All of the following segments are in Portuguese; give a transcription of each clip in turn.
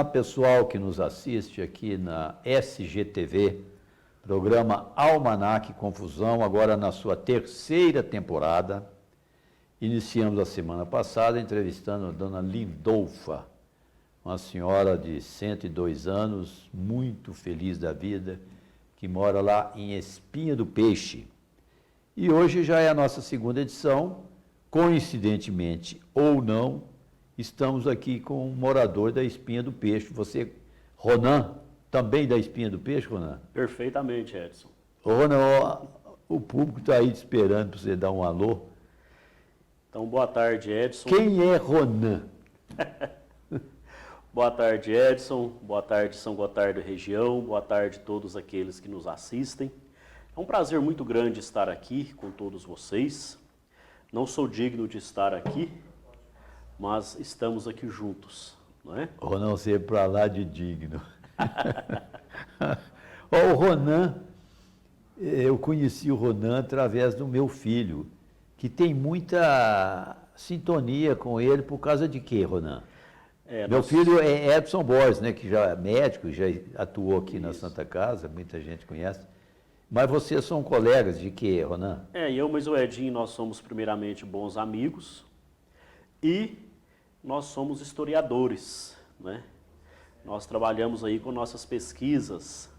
Olá, pessoal que nos assiste aqui na SGTV, programa Almanac Confusão, agora na sua terceira temporada. Iniciamos a semana passada entrevistando a dona Lindolfa, uma senhora de 102 anos, muito feliz da vida, que mora lá em Espinha do Peixe. E hoje já é a nossa segunda edição, coincidentemente ou não, estamos aqui com um morador da Espinha do Peixe. Você, Ronan, também da Espinha do Peixe, Ronan? Perfeitamente, Edson. Ô, Ronan, o público está aí te esperando para você dar um alô. Então, boa tarde, Edson. Quem é Ronan? Boa tarde, Edson. Boa tarde, São Gotardo região. Boa tarde a todos aqueles que nos assistem. É um prazer muito grande estar aqui com todos vocês. Não sou digno de estar aqui, mas estamos aqui juntos, não é? Ronan, você é para lá de digno. O Ronan, eu conheci o Ronan através do meu filho, que tem muita sintonia com ele por causa de quê, Ronan? Meu filho é Edson Borges, né, que já é médico, já atuou aqui na Santa Casa, muita gente conhece. Mas vocês são colegas de quê, Ronan? Eu, mas o Edinho, nós somos primeiramente bons amigos e nós somos historiadores, né? Nós trabalhamos aí com nossas pesquisas.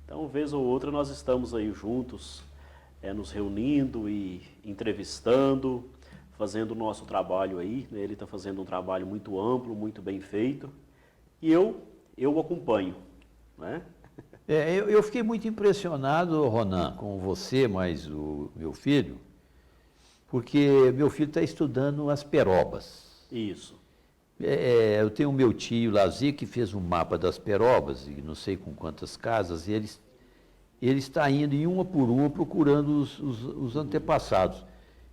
Então, vez ou outra, nós estamos aí juntos, nos reunindo e entrevistando, fazendo o nosso trabalho aí, né? Ele está fazendo um trabalho muito amplo, muito bem feito, e eu o acompanho, né? Eu fiquei muito impressionado, Ronan, com você, mais o meu filho, porque meu filho está estudando as perobas. Isso. Eu tenho o meu tio Lazi, que fez um mapa das perobas, e não sei com quantas casas, e ele está indo em uma por uma procurando os antepassados.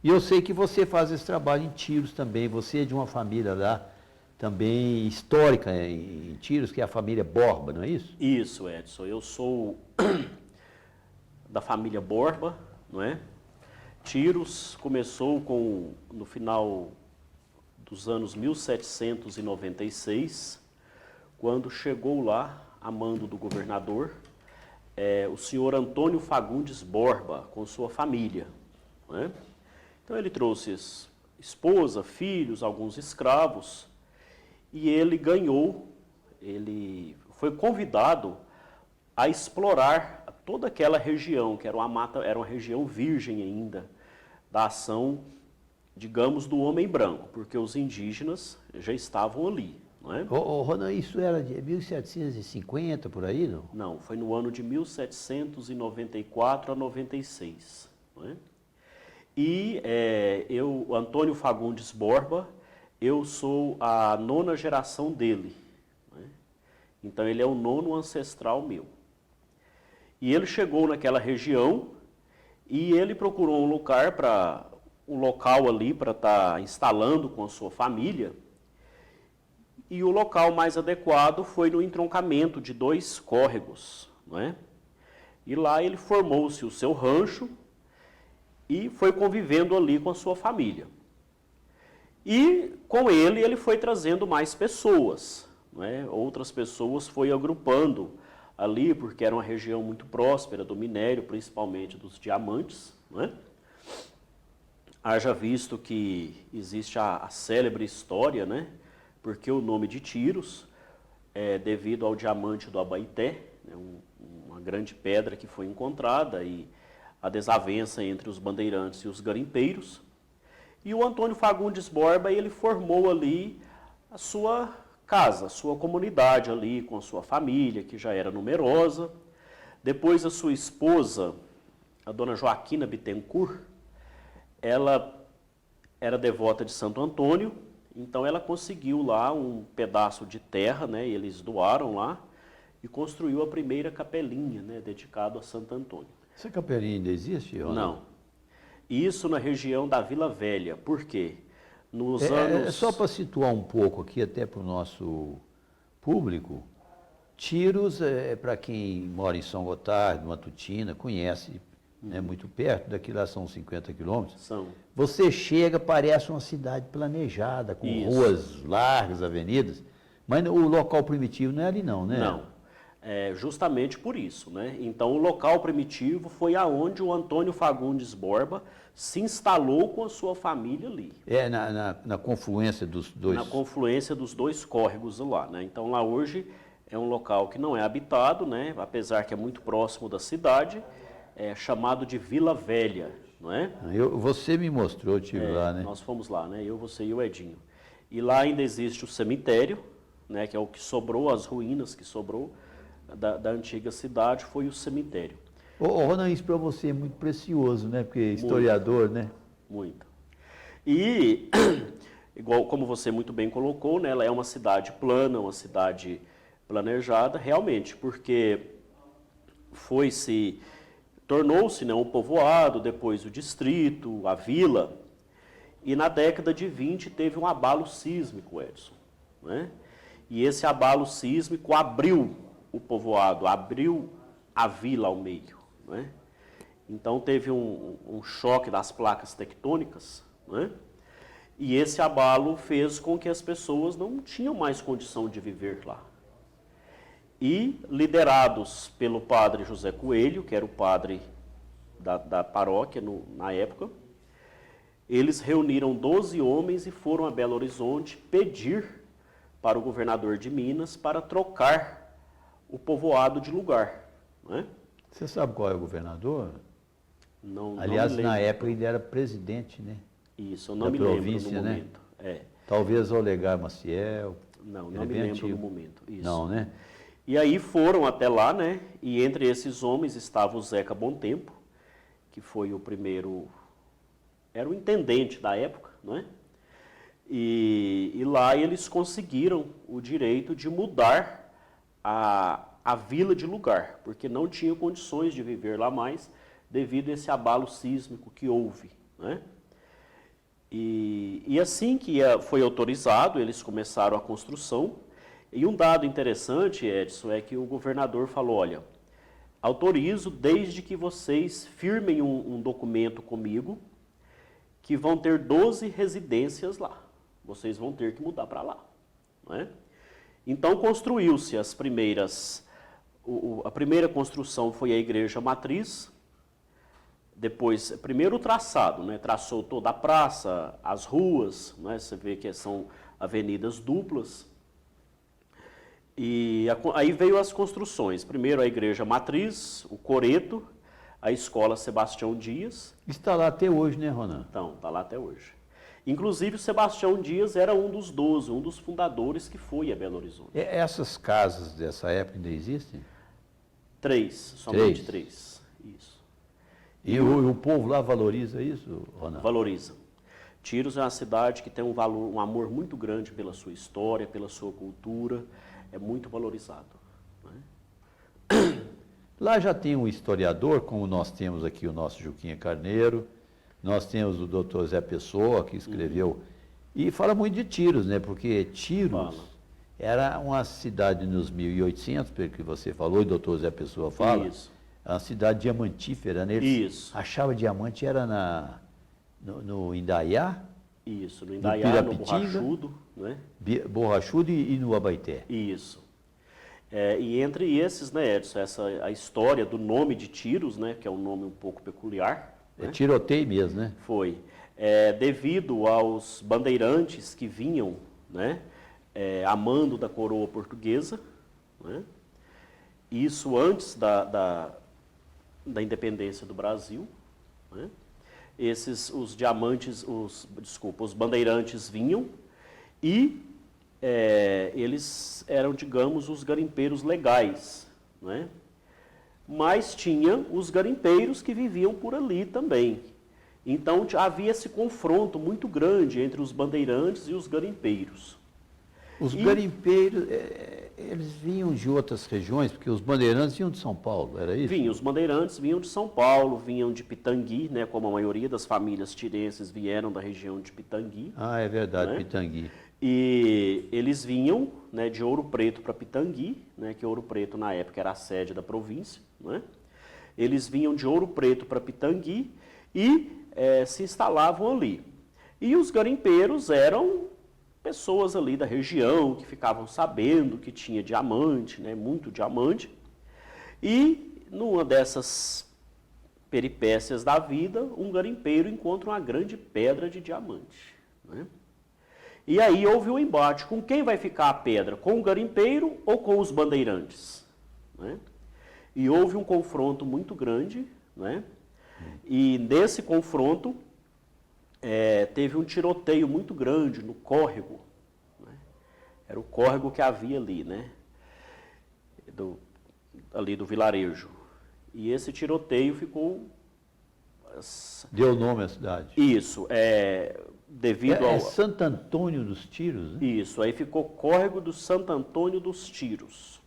E eu sei que você faz esse trabalho em Tiros também. Você é de uma família lá também histórica em Tiros, que é a família Borba, não é isso? Isso, Edson. Eu sou da família Borba, não é? Tiros começou no final dos anos 1796, quando chegou lá, a mando do governador, o senhor Antônio Fagundes Borba, com sua família, não é? Então ele trouxe esposa, filhos, alguns escravos, e ele foi convidado a explorar toda aquela região, que era uma região virgem ainda, da ação, digamos, do homem branco, porque os indígenas já estavam ali, não é? Ronan, isso era de 1750, por aí, não? Não, foi no ano de 1794 a 96, não é? E eu, Antônio Fagundes Borba, eu sou a 9ª geração dele, né? Então ele é o 9º ancestral meu. E ele chegou naquela região e ele procurou um local ali para estar instalando com a sua família. E o local mais adequado foi no entroncamento de 2 córregos, não é? E lá ele formou-se o seu rancho e foi convivendo ali com a sua família. E com ele foi trazendo mais pessoas, não é? Outras pessoas foi agrupando ali, porque era uma região muito próspera do minério, principalmente dos diamantes, não é? Haja visto que existe a célebre história, né? Porque o nome de Tiros é devido ao diamante do Abaeté, né? Uma grande pedra que foi encontrada e a desavença entre os bandeirantes e os garimpeiros. E o Antônio Fagundes Borba, ele formou ali a sua casa, a sua comunidade ali, com a sua família, que já era numerosa. Depois a sua esposa, a dona Joaquina Bittencourt, ela era devota de Santo Antônio, então ela conseguiu lá um pedaço de terra, né, eles doaram lá, e construiu a primeira capelinha, né, dedicada a Santo Antônio. Essa capelinha ainda existe, Ronan? Não. Isso na região da Vila Velha. Por quê? Nos anos... Só para situar um pouco aqui, até para o nosso público, Tiros, para quem mora em São Gotardo, Matutina, conhece, né, muito perto, daqui lá são 50 quilômetros. São. Você chega, parece uma cidade planejada, com Isso. ruas largas, avenidas, Mas o local primitivo não é ali não, né? Não, justamente por isso, né? Então o local primitivo foi aonde o Antônio Fagundes Borba se instalou com a sua família ali. Na confluência dos dois. Na confluência dos dois córregos lá, né? Então lá hoje é um local que não é habitado, né? Apesar que é muito próximo da cidade, é chamado de Vila Velha, não é? Você me mostrou, eu estive lá, né? Nós fomos lá, né? Eu, você e o Edinho. E lá ainda existe o cemitério, né? Que é o que sobrou, as ruínas que sobrou da antiga cidade, foi o cemitério. Ronan, isso para você é muito precioso, né? Porque historiador, né? Muito. E, igual como você muito bem colocou, né? Ela é uma cidade plana, uma cidade planejada, realmente, porque tornou-se, né, um povoado, depois o distrito, a vila, e na década de 20 teve um abalo sísmico, Edson, né? E esse abalo sísmico abriu o povoado, abriu a vila ao meio, né? Então teve um choque das placas tectônicas, né? E esse abalo fez com que as pessoas não tinham mais condição de viver lá. E liderados pelo padre José Coelho, que era o padre da paróquia na época, eles reuniram 12 homens e foram a Belo Horizonte pedir para o governador de Minas para trocar o povoado de lugar, né? Você sabe qual é o governador? Não, Aliás, não me na lembro. época ele era presidente, né? Isso, eu não Da me lembro província, no né? momento. Talvez Olegar Maciel. Não Ele é me bem lembro antigo. no momento. Isso. Não, né? E aí foram até lá, né? E entre esses homens estava o Zeca Bom Tempo, que foi o primeiro, era o intendente da época, né? E lá eles conseguiram o direito de mudar a vila de lugar, porque não tinham condições de viver lá mais devido a esse abalo sísmico que houve, né? E assim que foi autorizado, eles começaram a construção. E um dado interessante, Edson, é que o governador falou, olha, autorizo desde que vocês firmem um documento comigo que vão ter 12 residências lá. Vocês vão ter que mudar para lá, né? Então construiu-se as primeiras, a primeira construção foi a igreja matriz. Depois, primeiro o traçado, né? Traçou toda a praça, as ruas, né? Você vê que são avenidas duplas. E aí veio as construções. Primeiro a igreja matriz, o coreto, a escola Sebastião Dias. Está lá até hoje, né, Ronan? Então, está lá até hoje. Inclusive o Sebastião Dias era um dos 12, um dos fundadores que foi a Belo Horizonte. Essas casas dessa época ainda existem? 3, somente 3. Isso. E o povo lá valoriza isso, Ronan? Valoriza. Tiros é uma cidade que tem um valor, um amor muito grande pela sua história, pela sua cultura, é muito valorizado, né? Lá já tem um historiador, como nós temos aqui o nosso Juquinha Carneiro, nós temos o doutor Zé Pessoa, que escreveu, e fala muito de Tiros, né? Porque Tiros era uma cidade nos 1800, pelo que você falou, e o doutor Zé Pessoa fala, uma cidade diamantífera, né? Eles achavam diamante era no Indaiá? Isso, no Indaiá, no Borrachudo, né? Borrachudo e no Abaeté. Isso. E entre esses, né, Edson, a história do nome de Tiros, né, que é um nome um pouco peculiar. É tiroteio mesmo, né? Foi. Devido aos bandeirantes que vinham, né, a mando da coroa portuguesa, né? Isso antes da independência do Brasil, né? Os bandeirantes vinham e eles eram, digamos, os garimpeiros legais, né? Mas tinha os garimpeiros que viviam por ali também. Então havia esse confronto muito grande entre os bandeirantes e os garimpeiros. Os garimpeiros, eles vinham de outras regiões, porque os bandeirantes vinham de São Paulo, era isso? Os bandeirantes vinham de São Paulo, vinham de Pitangui, né, como a maioria das famílias tirenses vieram da região de Pitangui. Ah, é verdade, né? Pitangui. E eles vinham, né, de Ouro Preto para Pitangui, né, que Ouro Preto na época era a sede da província, né? Eles vinham de Ouro Preto para Pitangui e se instalavam ali. E os garimpeiros eram pessoas ali da região que ficavam sabendo que tinha diamante, né, muito diamante. E numa dessas peripécias da vida, um garimpeiro encontra uma grande pedra de diamante, né? E aí houve um embate, com quem vai ficar a pedra? Com o garimpeiro ou com os bandeirantes? Né? E houve um confronto muito grande, né? E nesse confronto teve um tiroteio muito grande no córrego, né? Era o córrego que havia ali, né? Ali do vilarejo. E esse tiroteio ficou... Deu nome à cidade. Isso, devido ao... Santo Antônio dos Tiros, né? Isso, aí ficou Córrego do Santo Antônio dos Tiros.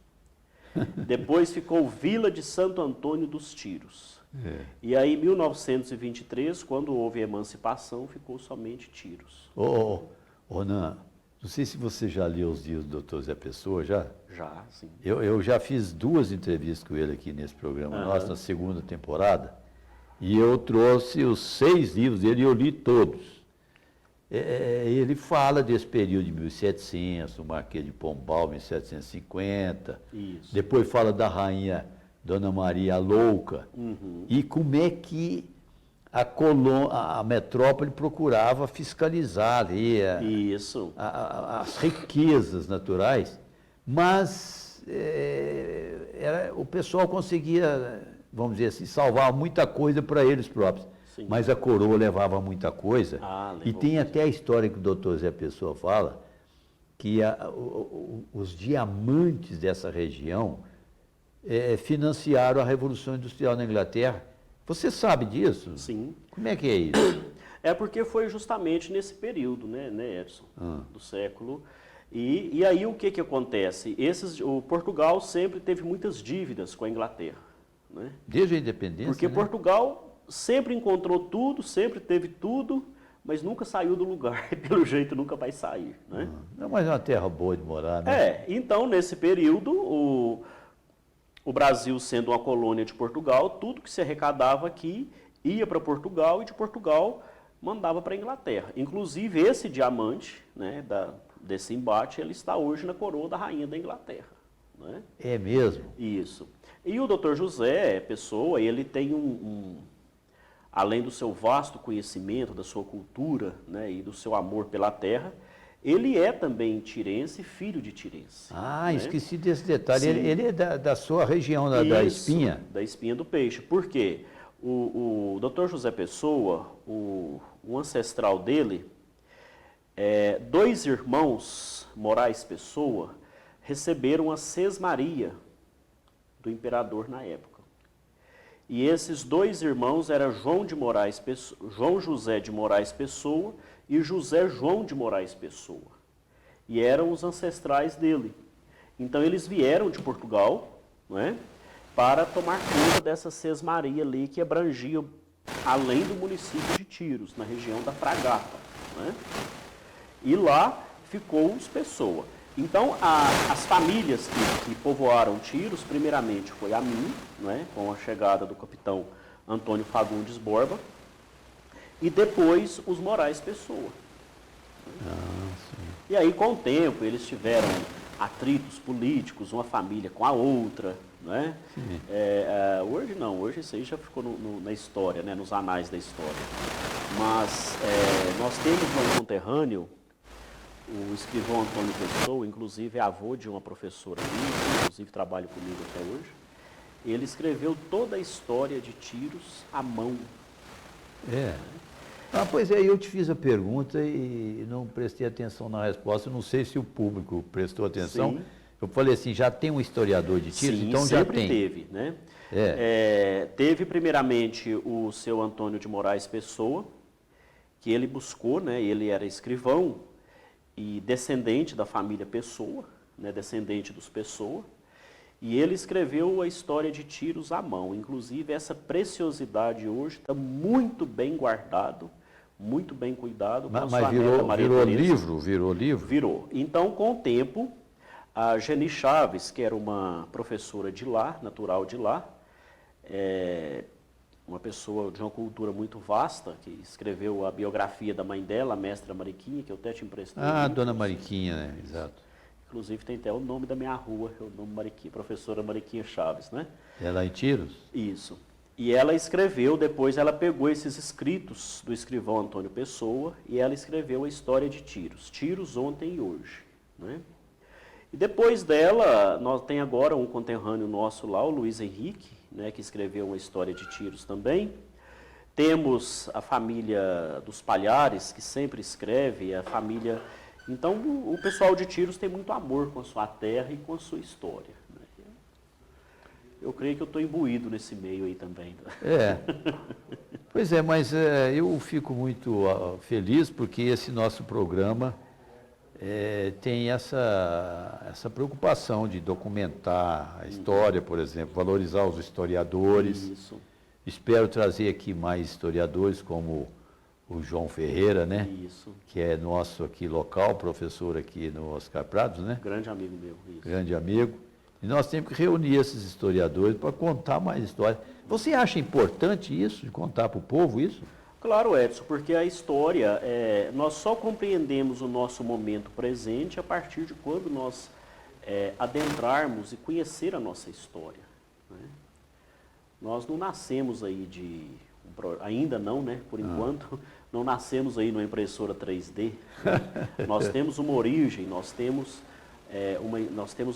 Depois ficou Vila de Santo Antônio dos Tiros. E aí, em 1923, quando houve a emancipação, ficou somente Tiros. Nan, não sei se você já leu os livros do Dr. Zé Pessoa, já? Já, sim. Eu já fiz 2 entrevistas com ele aqui nesse programa nosso, na segunda temporada, e eu trouxe os 6 livros dele e eu li todos. Ele fala desse período de 1700, o Marquês de Pombal, 1750. Isso. Depois fala da rainha Dona Maria a Louca. E como é que a metrópole procurava fiscalizar ali as riquezas naturais, mas o pessoal conseguia, vamos dizer assim, salvar muita coisa para eles próprios. Sim. Mas a coroa levava muita coisa. E tem até a história que o doutor Zé Pessoa fala, que os diamantes dessa região financiaram a Revolução Industrial na Inglaterra. Você sabe disso? Sim. Como é que é isso? É porque foi justamente nesse período, né, Edson, do século. E aí o que acontece? O Portugal sempre teve muitas dívidas com a Inglaterra. Né? Desde a independência, porque Portugal sempre encontrou tudo, sempre teve tudo, mas nunca saiu do lugar, e pelo jeito nunca vai sair. Né? Não, mas é uma terra boa de morar, né? Então nesse período, o Brasil sendo uma colônia de Portugal, tudo que se arrecadava aqui ia para Portugal e de Portugal mandava para a Inglaterra. Inclusive esse diamante, né, desse embate, ele está hoje na coroa da rainha da Inglaterra. Né? É mesmo? Isso. E o Dr. José Pessoa, ele tem além do seu vasto conhecimento, da sua cultura, né, e do seu amor pela terra, ele é também tirense, filho de tirense. Né? Esqueci desse detalhe. Ele é da sua região, da Espinha. Da Espinha do Peixe. Por quê? O Dr. José Pessoa, o ancestral dele, 2 irmãos, Moraes Pessoa, receberam a sesmaria do imperador na época. E esses 2 irmãos eram João José de Moraes Pessoa e José João de Moraes Pessoa. E eram os ancestrais dele. Então eles vieram de Portugal, não é, para tomar conta dessa sesmaria ali que abrangia além do município de Tiros, na região da Fragata. Não é? E lá ficou os Pessoa. Então, as famílias que povoaram Tiros, primeiramente foi a mim, né, com a chegada do capitão Antônio Fagundes Borba, e depois os Moraes Pessoa. E aí, com o tempo, eles tiveram atritos políticos, uma família com a outra. Né? Hoje não, hoje isso aí já ficou na história, né, nos anais da história. Mas nós temos um conterrâneo, o escrivão Antônio Pessoa, inclusive é avô de uma professora minha, inclusive trabalha comigo até hoje. Ele escreveu toda a história de Tiros à mão. Pois é, eu te fiz a pergunta e não prestei atenção na resposta. Não sei se o público prestou atenção. Sim. Eu falei assim, já tem um historiador de Tiros? Sim, então já tem. Sempre teve, né? Teve primeiramente o seu Antônio de Moraes Pessoa, que ele buscou, né? Ele era escrivão e descendente da família Pessoa, né? Descendente dos Pessoa. E ele escreveu a história de Tiros à mão. Inclusive, essa preciosidade hoje está muito bem guardado, muito bem cuidado. Mas virou livro? Virou. Então, com o tempo, a Geni Chaves, que era uma professora de lá, natural de lá, uma pessoa de uma cultura muito vasta, que escreveu a biografia da mãe dela, a mestra Mariquinha, que eu até te emprestei. Ah, Dona Mariquinha, né? Exato. Inclusive tem até o nome da minha rua, é o nome Mariquinha, professora Mariquinha Chaves, né? É lá em Tiros? Isso. E ela escreveu, depois ela pegou esses escritos do escrivão Antônio Pessoa e ela escreveu a história de Tiros. Tiros ontem e hoje, né? E depois dela, nós tem agora um conterrâneo nosso lá, o Luiz Henrique, né, que escreveu uma história de Tiros também. Temos a família dos Palhares, que sempre escreve, a família... Então, o pessoal de Tiros tem muito amor com a sua terra e com a sua história, né? Eu creio que eu estou imbuído nesse meio aí também. É. Pois é, mas eu fico muito feliz porque esse nosso programa tem essa preocupação de documentar a história, por exemplo, valorizar os historiadores. Isso. Espero trazer aqui mais historiadores, como o João Ferreira, né? Isso. Que é nosso aqui local, professor aqui no Oscar Prados, né? Grande amigo meu. Isso. Grande amigo. E nós temos que reunir esses historiadores para contar mais histórias. Você acha importante isso, de contar para o povo isso? Claro, Edson, porque a história, nós só compreendemos o nosso momento presente a partir de quando nós adentrarmos e conhecer a nossa história, né? Nós não nascemos aí ainda não, né? Por enquanto, não nascemos aí numa impressora 3D, né? Nós temos uma origem, nós temos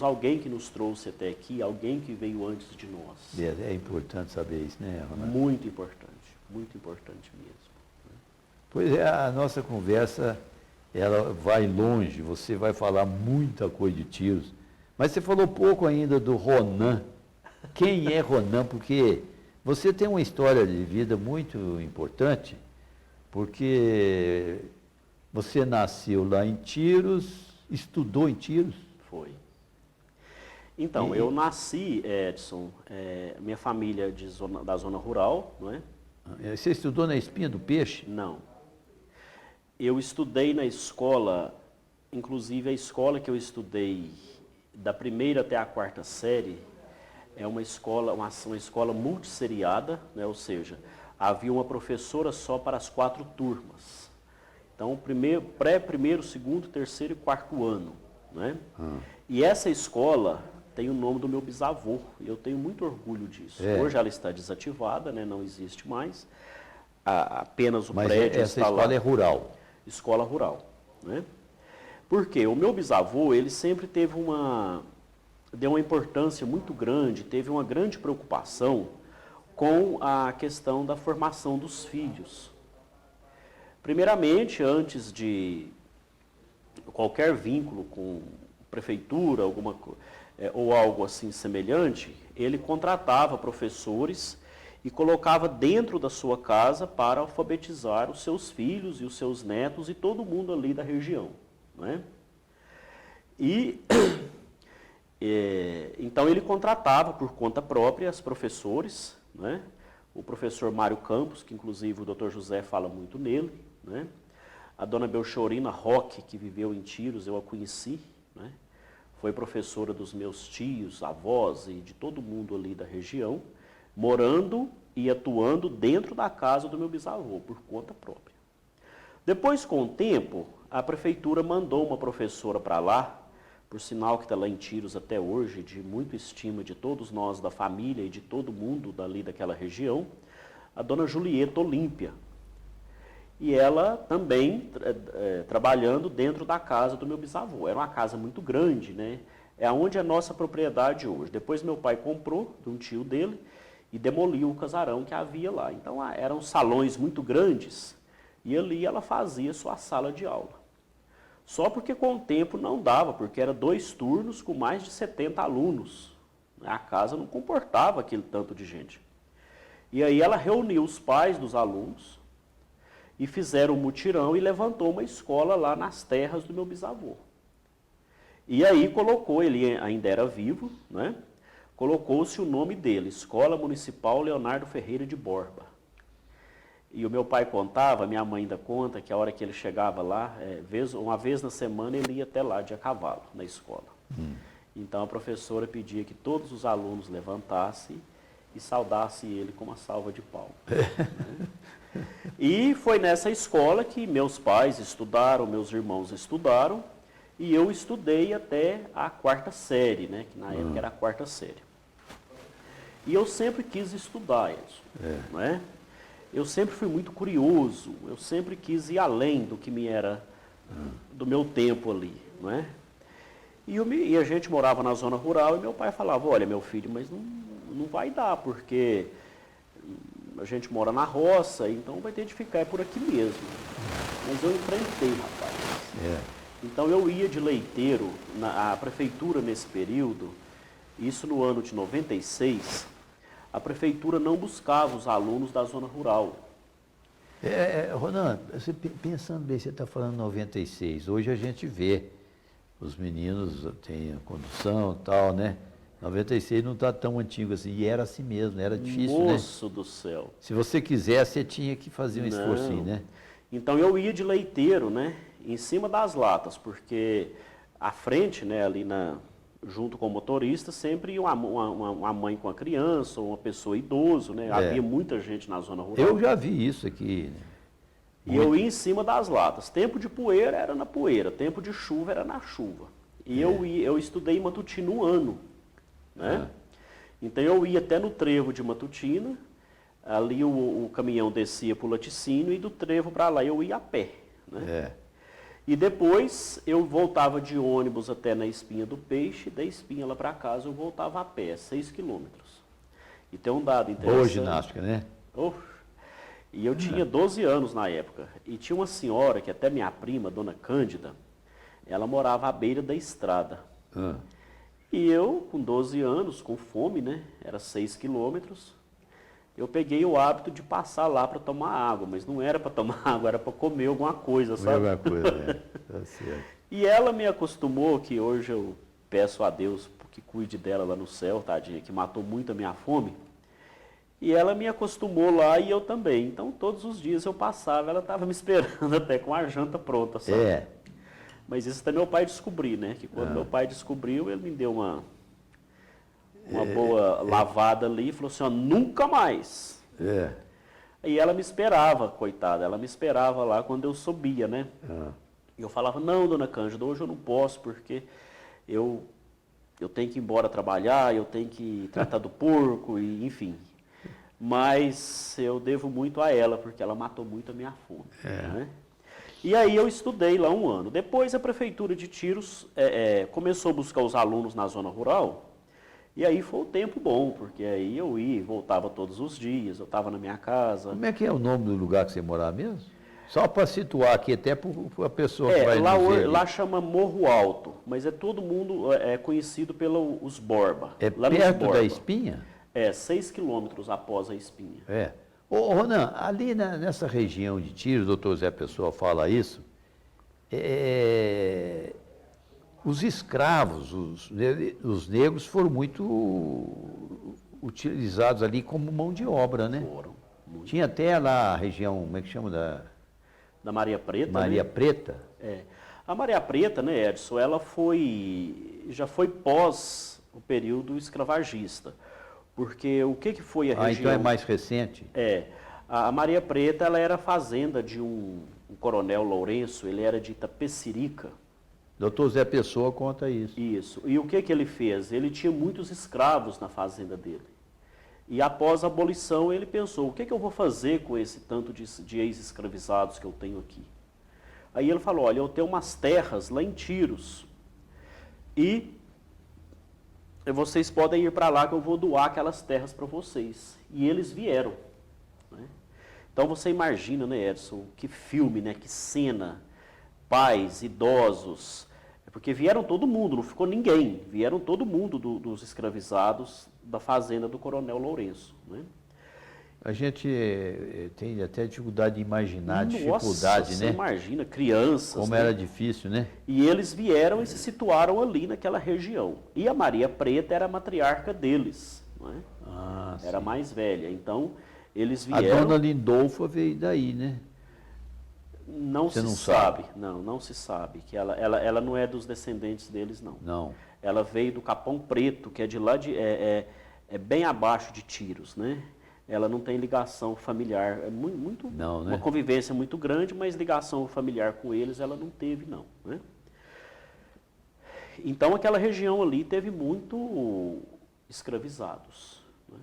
alguém que nos trouxe até aqui, alguém que veio antes de nós. É importante saber isso, né, Ronaldo? Muito importante mesmo. Pois é, a nossa conversa, ela vai longe, você vai falar muita coisa de Tiros, mas você falou pouco ainda do Ronan. Quem é Ronan? Porque você tem uma história de vida muito importante, porque você nasceu lá em Tiros, estudou em Tiros? Foi. Então, eu nasci, Edson, minha família da zona rural, não é? Você estudou na Espinha do Peixe? Não. Eu estudei na escola, inclusive a escola que eu estudei da primeira até a quarta série, é uma escola multisseriada, né? Ou seja, havia uma professora só para as 4 turmas. Então, primeiro, segundo, terceiro e quarto ano, né? E essa escola tem o nome do meu bisavô, e eu tenho muito orgulho disso. Hoje ela está desativada, né? Não existe mais, apenas o prédio está lá. Essa escola é rural? Escola rural, né? Porque o meu bisavô, ele sempre deu uma importância muito grande, teve uma grande preocupação com a questão da formação dos filhos. Primeiramente, antes de qualquer vínculo com prefeitura, ou algo assim semelhante, ele contratava professores e colocava dentro da sua casa para alfabetizar os seus filhos e os seus netos e todo mundo ali da região, né? E então ele contratava por conta própria os professores, né? O professor Mário Campos, que inclusive o Dr. José fala muito nele, né? A dona Belchorina Roque, que viveu em Tiros, eu a conheci, né? Foi professora dos meus tios, avós e de todo mundo ali da região, morando e atuando dentro da casa do meu bisavô, por conta própria. Depois, com o tempo, a prefeitura mandou uma professora para lá, por sinal que está lá em Tiros até hoje, de muita estima de todos nós da família e de todo mundo dali daquela região, a dona Julieta Olímpia. E ela também trabalhando dentro da casa do meu bisavô. Era uma casa muito grande, né? É onde é a nossa propriedade hoje. Depois meu pai comprou de um tio dele e demoliu o casarão que havia lá. Então eram salões muito grandes e ali ela fazia sua sala de aula. Só porque com o tempo não dava, porque era 2 turnos com mais de 70 alunos. A casa não comportava aquele tanto de gente. E aí ela reuniu os pais dos alunos e fizeram um mutirão e levantou uma escola lá nas terras do meu bisavô. E aí colocou, ele ainda era vivo, né? Colocou-se o nome dele, Escola Municipal Leonardo Ferreira de Borba. E o meu pai contava, minha mãe ainda conta, que a hora que ele chegava lá, uma vez na semana ele ia até lá de a cavalo, na escola. Então a professora pedia que todos os alunos levantassem e saudasse ele com uma salva de palmas. Né? E foi nessa escola que meus pais estudaram, meus irmãos estudaram, e eu estudei até a 4ª série, né? Que na época era a 4ª série. E eu sempre quis estudar, Edson, né? Eu sempre fui muito curioso, eu sempre quis ir além do que me era do meu tempo ali, não é? E a gente morava na zona rural e meu pai falava, olha, meu filho, mas não vai dar, porque a gente mora na roça, então vai ter de ficar por aqui mesmo. Mas eu enfrentei, rapaz. Então eu ia de leiteiro, a prefeitura nesse período, isso no ano de 96, a prefeitura não buscava os alunos da zona rural. Ronan, você, pensando bem, você está falando 96, hoje a gente vê, os meninos têm a condução e tal, né? 96 não está tão antigo assim, e era assim mesmo, era difícil, Moço né? do céu. Se você quisesse, você tinha que fazer um esforcinho, né? Então eu ia de leiteiro, né? Em cima das latas, porque à frente, né, ali junto com o motorista, sempre ia uma mãe com a criança, ou uma pessoa idoso, né? Havia muita gente na zona rural. Eu já vi isso aqui. E eu ia em cima das latas. Tempo de poeira era na poeira, tempo de chuva era na chuva. E eu estudei em Matutina um ano, né? Então eu ia até no trevo de Matutina, ali o caminhão descia para o laticínio e do trevo para lá eu ia a pé, né? E depois eu voltava de ônibus até na Espinha do Peixe, da Espinha lá para casa eu voltava a pé, 6 quilômetros. E tem um dado interessante. Boa ginástica, né? E eu tinha 12 anos na época. E tinha uma senhora, que até minha prima, dona Cândida, ela morava à beira da estrada. E eu, com 12 anos, com fome, né? Era 6 quilômetros. Eu peguei o hábito de passar lá para tomar água, mas não era para tomar água, era para comer alguma coisa, sabe? Alguma coisa, né? Tá certo. E ela me acostumou, que hoje eu peço a Deus que cuide dela lá no céu, tadinha, que matou muito a minha fome. E ela me acostumou lá e eu também. Então, todos os dias eu passava, ela estava me esperando até com a janta pronta, sabe? Mas isso até meu pai descobrir, né? Que quando meu pai descobriu, ele me deu uma boa lavada ali e falou assim, ó, nunca mais. E ela me esperava, coitada, ela me esperava lá quando eu subia, né? E eu falava, não, dona Cândida, hoje eu não posso, porque eu tenho que ir embora trabalhar, eu tenho que tratar do porco, e enfim. Mas eu devo muito a ela, porque ela matou muito a minha fome. Né? E aí eu estudei lá um ano. Depois a prefeitura de Tiros começou a buscar os alunos na zona rural, e aí foi um tempo bom, porque aí eu ia e voltava todos os dias, eu estava na minha casa. Como é que é o nome do lugar que você morava mesmo? Só para situar aqui, até para a pessoa que vai lá, nos ver lá chama Morro Alto, mas todo mundo é conhecido pelos Borba. É lá perto Borba. da Espinha? 6 quilômetros após a Espinha. Ô, Ronan, ali nessa região de Tiros, o doutor Zé Pessoa fala isso, os escravos, os negros foram muito utilizados ali como mão de obra, né? Foram. Tinha até lá a região, como é que chama? Da Maria Preta. Maria né? Preta? A Maria Preta, né, Edson, ela já foi pós o período escravagista. Porque o que foi a região... então é mais recente? A Maria Preta, ela era fazenda de um coronel Lourenço, ele era de Itapecerica. Doutor Zé Pessoa conta isso. Isso. E o que ele fez? Ele tinha muitos escravos na fazenda dele. E após a abolição, ele pensou, o que eu vou fazer com esse tanto de ex-escravizados que eu tenho aqui? Aí ele falou, olha, eu tenho umas terras lá em Tiros, e vocês podem ir para lá que eu vou doar aquelas terras para vocês. E eles vieram. Né? Então você imagina, né, Edson, que filme, né, que cena, pais, idosos, porque vieram todo mundo, não ficou ninguém, vieram todo mundo dos escravizados da fazenda do coronel Lourenço. Né? A gente tem até dificuldade de imaginar a dificuldade, você né? Imagina, crianças. Como né? era difícil, né? E eles vieram e se situaram ali naquela região. E a Maria Preta era a matriarca deles. Não é? Era mais velha. Então, eles vieram... A dona Lindolfa veio daí, né? Não se sabe. Não se sabe. Que ela não é dos descendentes deles, não. Não. Ela veio do Capão Preto, que é de lá de... é bem abaixo de Tiros, né? Ela não tem ligação familiar, é muito Não, né? uma convivência muito grande, mas ligação familiar com eles ela não teve, não, né? Então aquela região ali teve muito escravizados, né?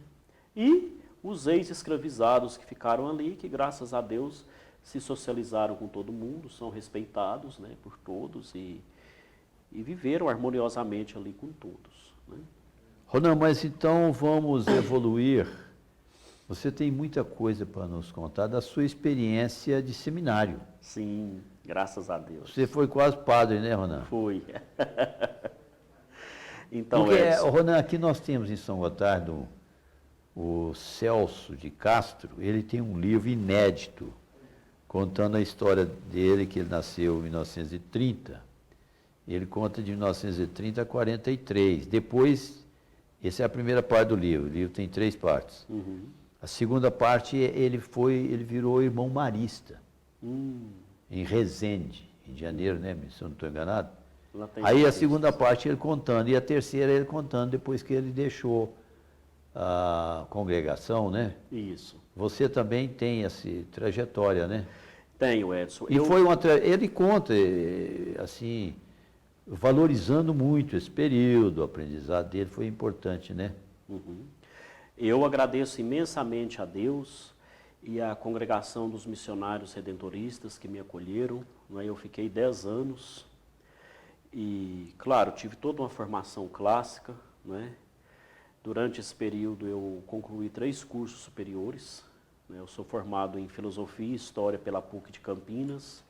E os ex-escravizados que ficaram ali, que graças a Deus se socializaram com todo mundo, são respeitados, né, por todos e viveram harmoniosamente ali com todos, né? Ronan, mas então vamos evoluir. Você tem muita coisa para nos contar da sua experiência de seminário. Sim, graças a Deus. Você foi quase padre, né, Ronan? Fui. Então, Porque, Edson, Ronan, aqui nós temos em São Gotardo o Celso de Castro, ele tem um livro inédito contando a história dele, que ele nasceu em 1930. Ele conta de 1930 a 43. Depois, essa é a primeira parte do livro. O livro tem 3 partes. uhum. A segunda parte, ele virou irmão marista, em Resende, Rio de Janeiro, né? Se eu não estou enganado. Lá tem Aí a vários. segunda parte ele contando, e a terceira ele contando depois que ele deixou a congregação, né? Isso. Você também tem essa trajetória, né? Tenho, Edson. E ele conta, assim, valorizando muito esse período, o aprendizado dele foi importante, né? Uhum. Eu agradeço imensamente a Deus e à congregação dos missionários redentoristas que me acolheram, né? Eu fiquei 10 anos e, claro, tive toda uma formação clássica, né? Durante esse período eu concluí 3 cursos superiores, né? Eu sou formado em Filosofia e História pela PUC de Campinas,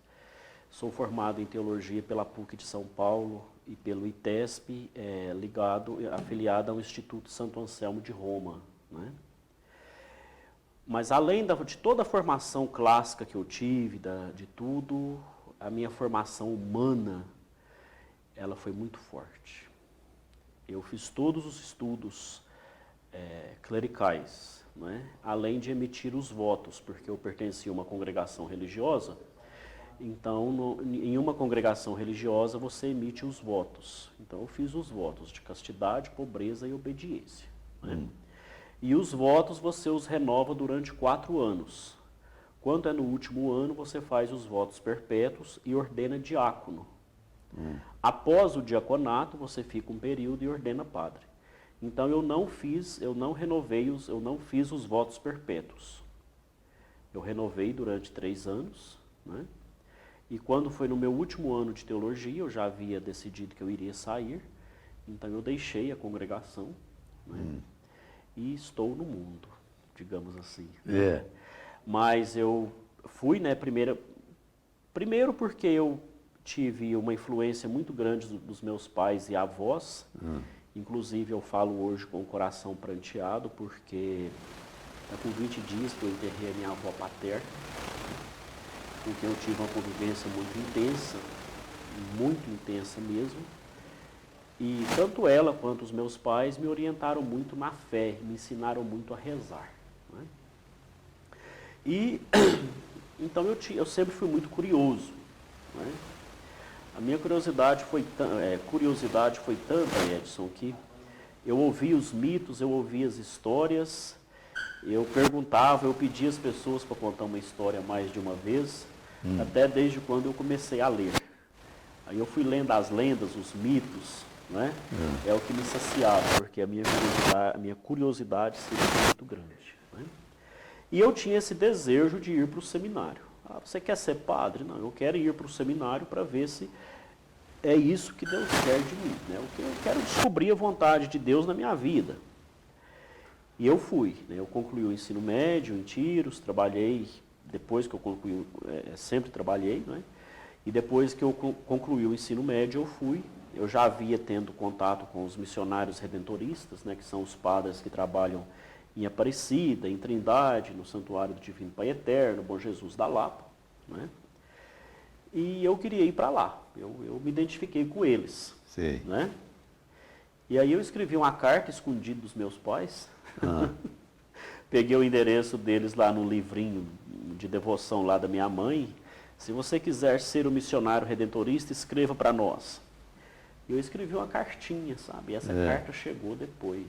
sou formado em Teologia pela PUC de São Paulo e pelo ITESP, afiliado ao Instituto Santo Anselmo de Roma, né? Mas além de toda a formação clássica que eu tive, de tudo, a minha formação humana, ela foi muito forte. Eu fiz todos os estudos clericais, né? Além de emitir os votos, porque eu pertencia a uma congregação religiosa. Então, em uma congregação religiosa, você emite os votos. Então, eu fiz os votos de castidade, pobreza e obediência, né? E os votos você os renova durante 4 anos. Quando é no último ano, você faz os votos perpétuos e ordena diácono. Após o diaconato, você fica um período e ordena padre. Então, eu não fiz os votos perpétuos. Eu renovei durante 3 anos, né? E quando foi no meu último ano de teologia, eu já havia decidido que eu iria sair, então eu deixei a congregação, né? E estou no mundo, digamos assim. É. Mas eu fui, né, primeiro porque eu tive uma influência muito grande dos meus pais e avós, inclusive eu falo hoje com o coração pranteado, porque está com 20 dias que eu enterrei a minha avó paterna, com quem eu tive uma convivência muito intensa mesmo. E tanto ela quanto os meus pais me orientaram muito na fé, me ensinaram muito a rezar, né? E então eu sempre fui muito curioso, né? A minha curiosidade foi tanta, Edson, que eu ouvia os mitos, eu ouvia as histórias, eu perguntava, eu pedia às pessoas para contar uma história mais de uma vez, até desde quando eu comecei a ler. Aí eu fui lendo as lendas, os mitos, né? É o que me saciava, porque a minha curiosidade seria muito grande, né? E eu tinha esse desejo de ir para o seminário. Ah, você quer ser padre? Não, eu quero ir para o seminário para ver se é isso que Deus quer de mim, né? Eu quero descobrir a vontade de Deus na minha vida. E eu fui, né? Eu concluí o ensino médio em Tiros, trabalhei, depois que eu concluí, sempre trabalhei, né? E depois que eu concluí o ensino médio, eu já havia tendo contato com os missionários redentoristas, né, que são os padres que trabalham em Aparecida, em Trindade, no Santuário do Divino Pai Eterno, Bom Jesus da Lapa, né? E eu queria ir para lá, eu me identifiquei com eles, Sim. né? E aí eu escrevi uma carta escondida dos meus pais, peguei o endereço deles lá no livrinho de devoção lá da minha mãe. Se você quiser ser um missionário redentorista, escreva para nós. E eu escrevi uma cartinha, sabe? E essa carta chegou depois.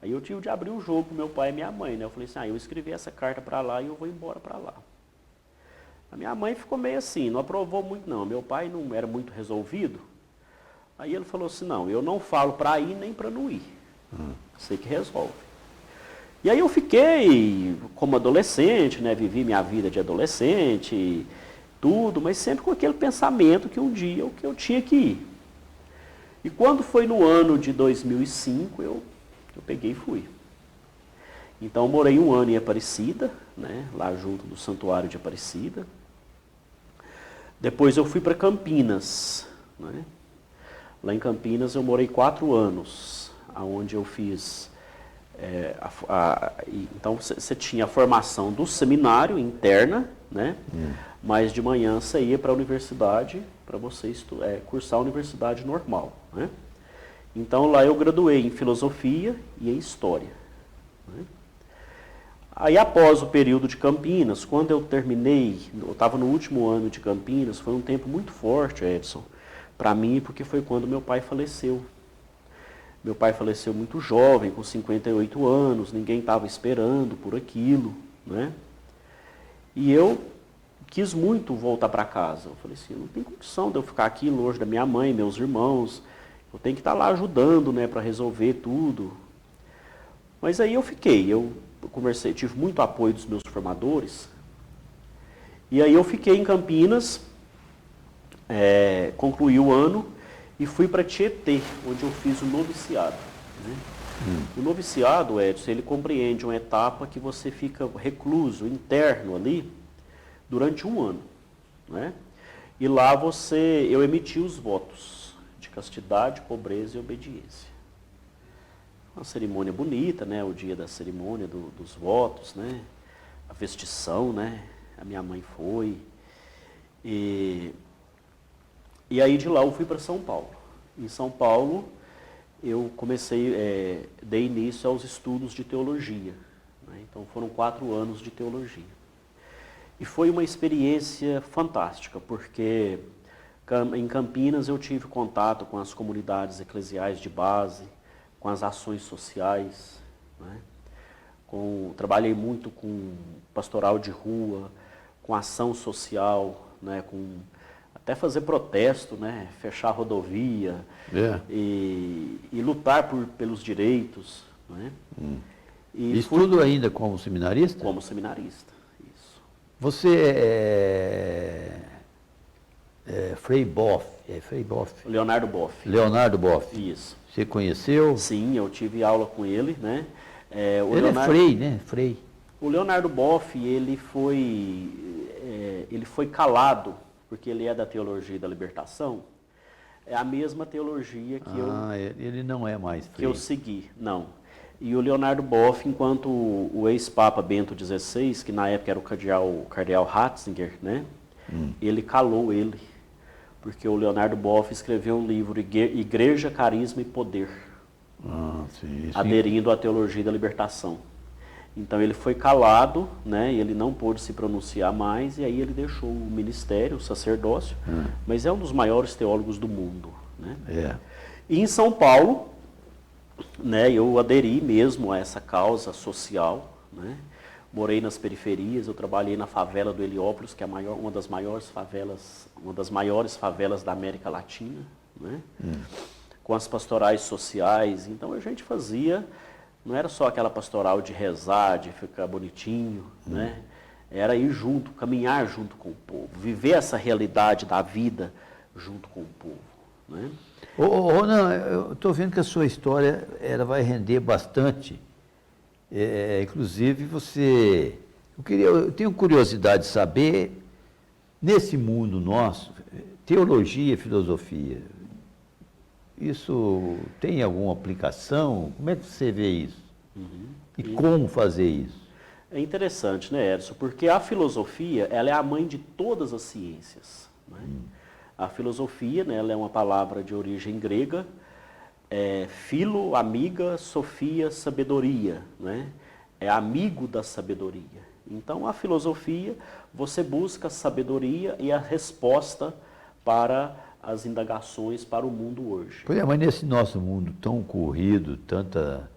Aí eu tive de abrir o jogo com meu pai e minha mãe, né? Eu falei assim, eu escrevi essa carta para lá e eu vou embora para lá. A minha mãe ficou meio assim, não aprovou muito não. Meu pai não era muito resolvido. Aí ele falou assim, não, eu não falo para ir nem para não ir. Você que resolve. E aí eu fiquei como adolescente, né? Vivi minha vida de adolescente, tudo, mas sempre com aquele pensamento que um dia eu tinha que ir. E quando foi no ano de 2005, eu peguei e fui. Então eu morei um ano em Aparecida, né? Lá junto do Santuário de Aparecida. Depois eu fui para Campinas, né? Lá em Campinas eu morei 4 anos, onde eu fiz... então você tinha a formação do seminário interna, né? Mas de manhã você ia para a universidade para você cursar a universidade normal, né? Então lá eu graduei em filosofia e em história, né? Aí após o período de Campinas, quando eu terminei, eu estava no último ano de Campinas, foi um tempo muito forte, Edson, para mim, porque foi quando meu pai faleceu. Meu pai faleceu muito jovem, com 58 anos, ninguém estava esperando por aquilo, né? E eu quis muito voltar para casa. Eu falei assim, não tem condição de eu ficar aqui longe da minha mãe, meus irmãos, eu tenho que estar lá ajudando, né, para resolver tudo. Mas aí eu fiquei, eu conversei, tive muito apoio dos meus formadores, e aí eu fiquei em Campinas, concluí o ano, e fui para Tietê, onde eu fiz o noviciado, né? O noviciado, Edson, ele compreende uma etapa que você fica recluso, interno ali, durante um ano, né? E lá eu emiti os votos de castidade, pobreza e obediência. Uma cerimônia bonita, né? O dia da cerimônia dos votos, né? A vestição, né? A minha mãe foi. E aí de lá eu fui para São Paulo. Em São Paulo eu dei início aos estudos de teologia, né? Então foram 4 anos de teologia. E foi uma experiência fantástica, porque em Campinas eu tive contato com as comunidades eclesiais de base, com as ações sociais, né? Trabalhei muito com pastoral de rua, com ação social, né? Até fazer protesto, né? Fechar rodovia e lutar pelos direitos, né? Isso tudo ainda como seminarista? Como seminarista, isso. Você Frei Boff, Frei Boff? Leonardo Boff. Leonardo Boff. Isso. Você conheceu? Sim, eu tive aula com ele, né? Ele é Frei, né? Frei. O Leonardo Boff, ele foi calado, porque ele é da teologia da libertação. É a mesma teologia que ele não é mais Frei. Que eu segui, não. E o Leonardo Boff, enquanto o ex-papa Bento XVI, que na época era o cardeal Ratzinger, né? Ele calou ele, porque o Leonardo Boff escreveu um livro, Igreja, Carisma e Poder, sim. aderindo à teologia da libertação. Então ele foi calado, né? Ele não pôde se pronunciar mais, e aí ele deixou o ministério, o sacerdócio, mas é um dos maiores teólogos do mundo, né? E em São Paulo, né, eu aderi mesmo a essa causa social, né? Morei nas periferias, eu trabalhei na favela do Heliópolis, que é uma das maiores favelas da América Latina, né? Com as pastorais sociais. Então a gente fazia, não era só aquela pastoral de rezar, de ficar bonitinho, né? Era ir junto, caminhar junto com o povo, viver essa realidade da vida junto com o povo, né? Não, eu estou vendo que a sua história ela vai render bastante. Inclusive eu tenho curiosidade de saber, nesse mundo nosso, teologia e filosofia, isso tem alguma aplicação? Como é que você vê isso? E como fazer isso? É interessante, né, Edson? Porque a filosofia, ela é a mãe de todas as ciências, né? A filosofia, né, ela é uma palavra de origem grega, filo, amiga, sofia, sabedoria, né? É amigo da sabedoria. Então, a filosofia, você busca a sabedoria e a resposta para as indagações para o mundo hoje. Pois é, mas nesse nosso mundo tão corrido, tanta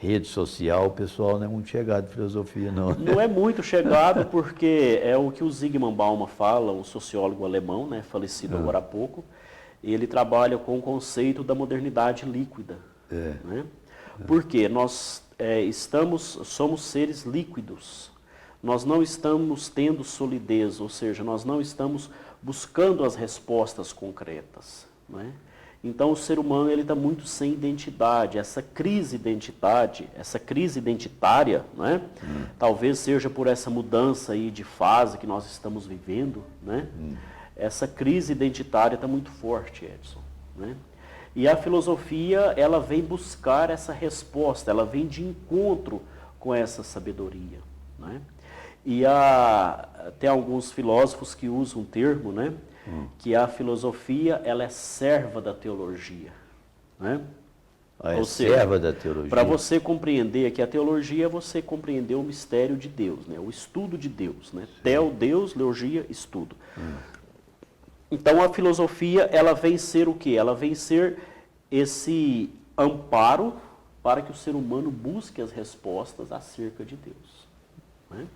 rede social, o pessoal não é muito chegado em filosofia, não. Não é muito chegado porque é o que o Zygmunt Bauman fala, um sociólogo alemão, né, falecido agora há pouco. Ele trabalha com o conceito da modernidade líquida. Né? Porque nós somos seres líquidos. Nós não estamos tendo solidez, ou seja, nós não estamos buscando as respostas concretas. Né? Então o ser humano está muito sem identidade, essa crise identitária, né? Talvez seja por essa mudança aí de fase que nós estamos vivendo, né? Essa crise identitária está muito forte, Edson. Né? E a filosofia, ela vem buscar essa resposta, ela vem de encontro com essa sabedoria. Né? E tem alguns filósofos que usam um termo, né? Que a filosofia, ela é serva da teologia. Né? É serva da teologia. Para você compreender que a teologia é você compreender o mistério de Deus, né? O estudo de Deus. Né? Theo, Deus, logia, estudo. Então a filosofia, ela vem ser o quê? Ela vem ser esse amparo para que o ser humano busque as respostas acerca de Deus. Né?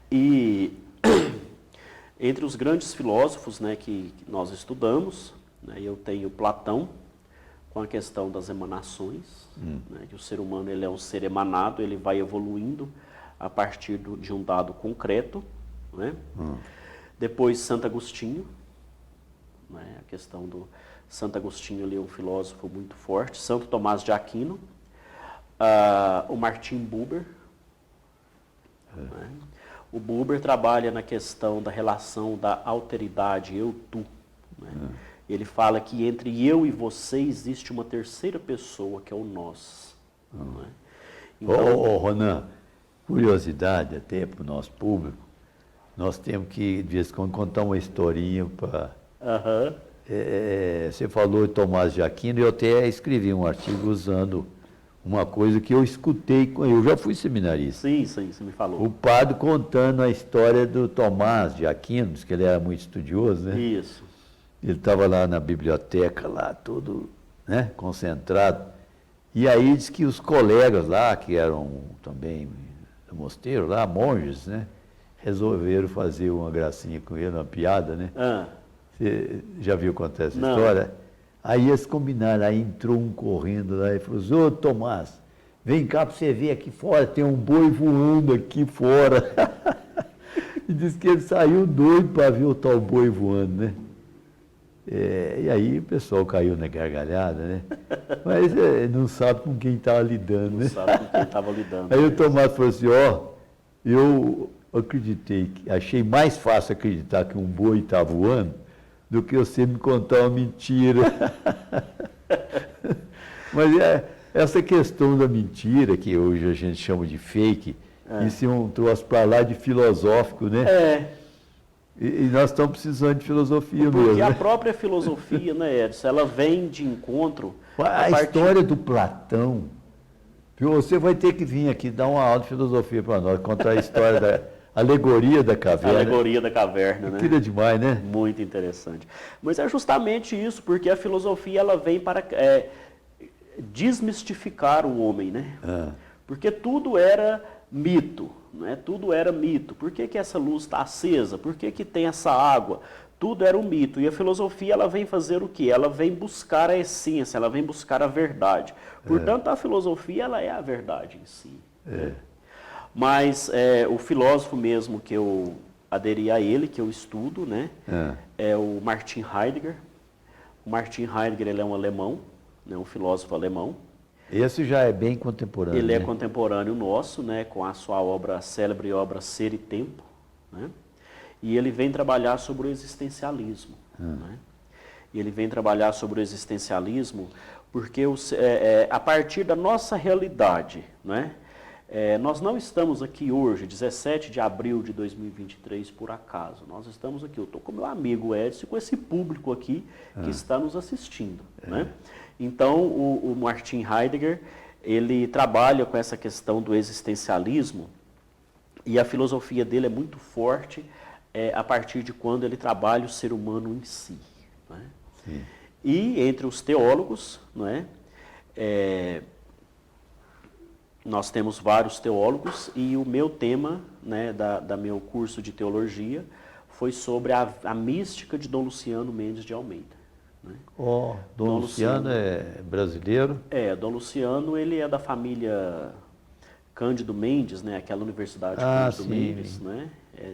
E entre os grandes filósofos, né, que nós estudamos, né, eu tenho Platão, com a questão das emanações, né, que o ser humano ele é um ser emanado, ele vai evoluindo a partir de um dado concreto. Né? Depois Santo Agostinho, né, a questão do Santo Agostinho, ele é um filósofo muito forte. Santo Tomás de Aquino, o Martin Buber. Né? O Buber trabalha na questão da relação da alteridade, eu-tu. Né? Ele fala que entre eu e você existe uma terceira pessoa, que é o nós. Né? Então, Ronan, curiosidade até para o nosso público, nós temos que, de vez em quando, contar uma historinha para... você falou de Tomás de Aquino, eu até escrevi um artigo usando uma coisa que eu escutei, eu já fui seminarista. Sim, você me falou. O padre contando a história do Tomás de Aquino, que ele era muito estudioso, né? Isso. Ele estava lá na biblioteca, lá todo, né, concentrado. E aí diz que os colegas lá, que eram também do mosteiro lá, monges, né, resolveram fazer uma gracinha com ele, uma piada, né? Você já viu contar essa história? Aí eles combinaram, aí entrou um correndo lá e falou assim, ô Tomás, vem cá para você ver aqui fora, tem um boi voando aqui fora. E disse que ele saiu doido para ver o tal boi voando, né? E aí o pessoal caiu na gargalhada, né? Mas não sabe com quem estava lidando, né? Não sabe com quem estava lidando. Aí o Tomás falou assim, eu acreditei, achei mais fácil acreditar que um boi está voando do que você me contar uma mentira. Mas essa questão da mentira, que hoje a gente chama de fake, isso é um troço para lá de filosófico, né? E nós estamos precisando de filosofia mesmo. Porque a própria filosofia, né, Edson, ela vem de encontro... A história do Platão, você vai ter que vir aqui dar uma aula de filosofia para nós, contar a história da alegoria da caverna. Alegoria da caverna, né? Aquilo é demais, né? Muito interessante. Mas é justamente isso, porque a filosofia ela vem para desmistificar o homem, né? Porque tudo era mito, né? Tudo era mito. Por que essa luz está acesa? Por que tem essa água? Tudo era um mito. E a filosofia ela vem fazer o quê? Ela vem buscar a essência, ela vem buscar a verdade. Portanto, a filosofia ela é a verdade em si. Né? Mas o filósofo mesmo que eu aderi a ele, que eu estudo, né, é o Martin Heidegger. O Martin Heidegger ele é um alemão, né, um filósofo alemão. Esse já é bem contemporâneo. Ele é contemporâneo nosso, né, com a sua célebre obra Ser e Tempo. Né, e ele vem trabalhar sobre o existencialismo. Né, e ele vem trabalhar sobre o existencialismo porque a partir da nossa realidade, né, nós não estamos aqui hoje, 17 de abril de 2023, por acaso. Nós estamos aqui, eu estou com meu amigo Edson, com esse público aqui que está nos assistindo. Né? Então, o Martin Heidegger, ele trabalha com essa questão do existencialismo e a filosofia dele é muito forte a partir de quando ele trabalha o ser humano em si. Né? E entre os teólogos, não é? nós temos vários teólogos e o meu tema, né, da meu curso de teologia foi sobre a mística de Dom Luciano Mendes de Almeida. Né? Dom Luciano é brasileiro? Dom Luciano, ele é da família Cândido Mendes, né, aquela Universidade Cândido Mendes, né?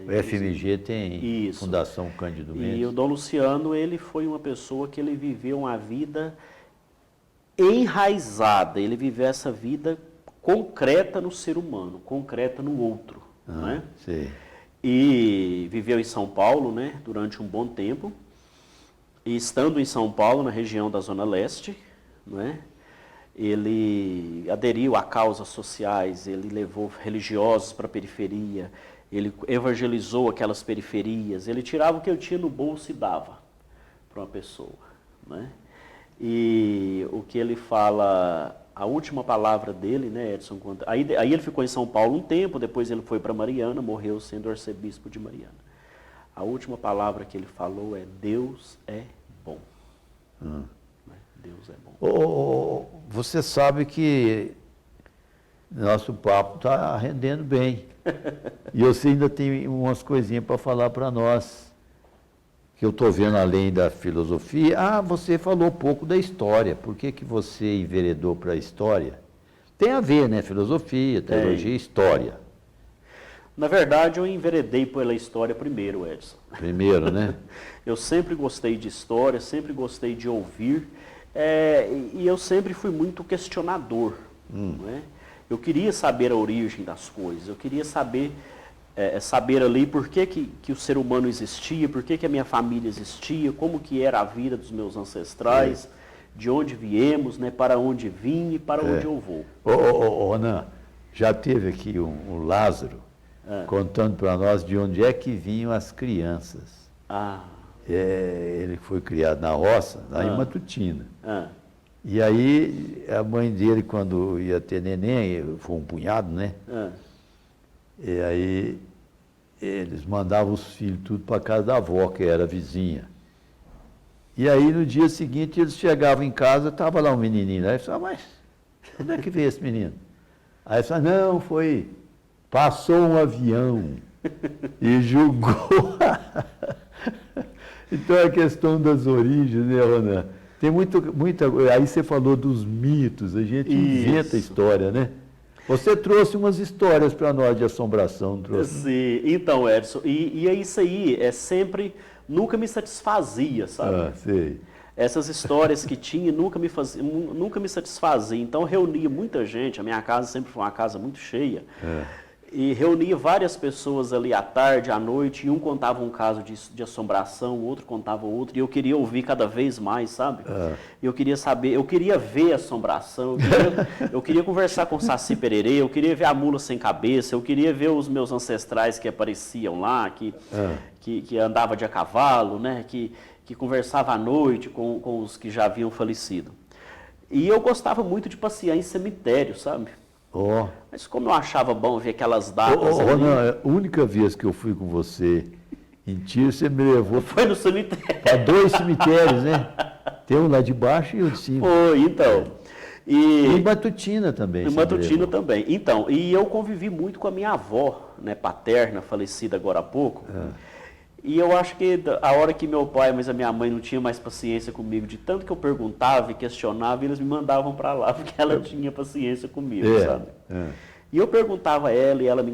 O FMG tem isso. Fundação Cândido Mendes. E o Dom Luciano, ele foi uma pessoa que ele viveu uma vida enraizada, ele viveu essa vida concreta no ser humano, concreta no outro, né? Sim. E viveu em São Paulo, né, durante um bom tempo. E estando em São Paulo, na região da Zona Leste, né, ele aderiu a causas sociais, ele levou religiosos para a periferia, ele evangelizou aquelas periferias, ele tirava o que ele tinha no bolso e dava para uma pessoa, né? E o que ele fala, a última palavra dele, né, Edson, aí ele ficou em São Paulo um tempo, depois ele foi para Mariana, morreu sendo arcebispo de Mariana. A última palavra que ele falou é: Deus é bom. Deus é bom. Você sabe que nosso papo está rendendo bem. E você ainda tem umas coisinhas para falar para nós, que eu estou vendo além da filosofia. Você falou pouco da história. Por que você enveredou para a história? Tem a ver, né? Filosofia, teologia, história. Na verdade, eu enveredei pela história primeiro, Edson. Primeiro, né? Eu sempre gostei de história, sempre gostei de ouvir, e eu sempre fui muito questionador. Né? Eu queria saber a origem das coisas, eu queria saber ali por que o ser humano existia, por que a minha família existia, como que era a vida dos meus ancestrais, de onde viemos, né, para onde vim e para onde eu vou. Ana, já teve aqui um Lázaro contando para nós de onde é que vinham as crianças. Ele foi criado na roça, lá em Matutina. E aí, a mãe dele, quando ia ter neném, foi um punhado, né? E aí, eles mandavam os filhos tudo para casa da avó, que era vizinha. E aí, no dia seguinte, eles chegavam em casa, estava lá um menininho. Aí eles falavam: mas onde é que veio esse menino? Aí eles falavam: não, passou um avião e jogou. Então, a questão das origens, né, Ronan? Tem muita. Aí você falou dos mitos, a gente inventa história, né? Você trouxe umas histórias para nós de assombração, não trouxe? Sim, então, Edson, e isso aí nunca me satisfazia, sabe? Sei. Essas histórias que tinha nunca me satisfazia. Então, reunia muita gente, a minha casa sempre foi uma casa muito cheia. E reunia várias pessoas ali à tarde, à noite, e um contava um caso de assombração, o outro contava outro, e eu queria ouvir cada vez mais, sabe? Eu queria saber, eu queria ver a assombração, eu queria conversar com o Saci Pererê, eu queria ver a mula sem cabeça, eu queria ver os meus ancestrais que apareciam lá, que andava de a cavalo, né? Que conversava à noite com os que já haviam falecido. E eu gostava muito de passear em cemitério, sabe? Mas como eu achava bom ver aquelas datas ali... Ronan, a única vez que eu fui com você em Tiro, você me levou... Foi no cemitério. Para 2 cemitérios, né? Tem um lá de baixo e o de cima. Foi, então. E Matutina também. E Matutina também. Então, e eu convivi muito com a minha avó, né, paterna, falecida agora há pouco. E eu acho que a hora que meu pai, mas a minha mãe não tinha mais paciência comigo, de tanto que eu perguntava e questionava, eles me mandavam para lá, porque ela tinha paciência comigo, sabe? E eu perguntava a ela, e ela me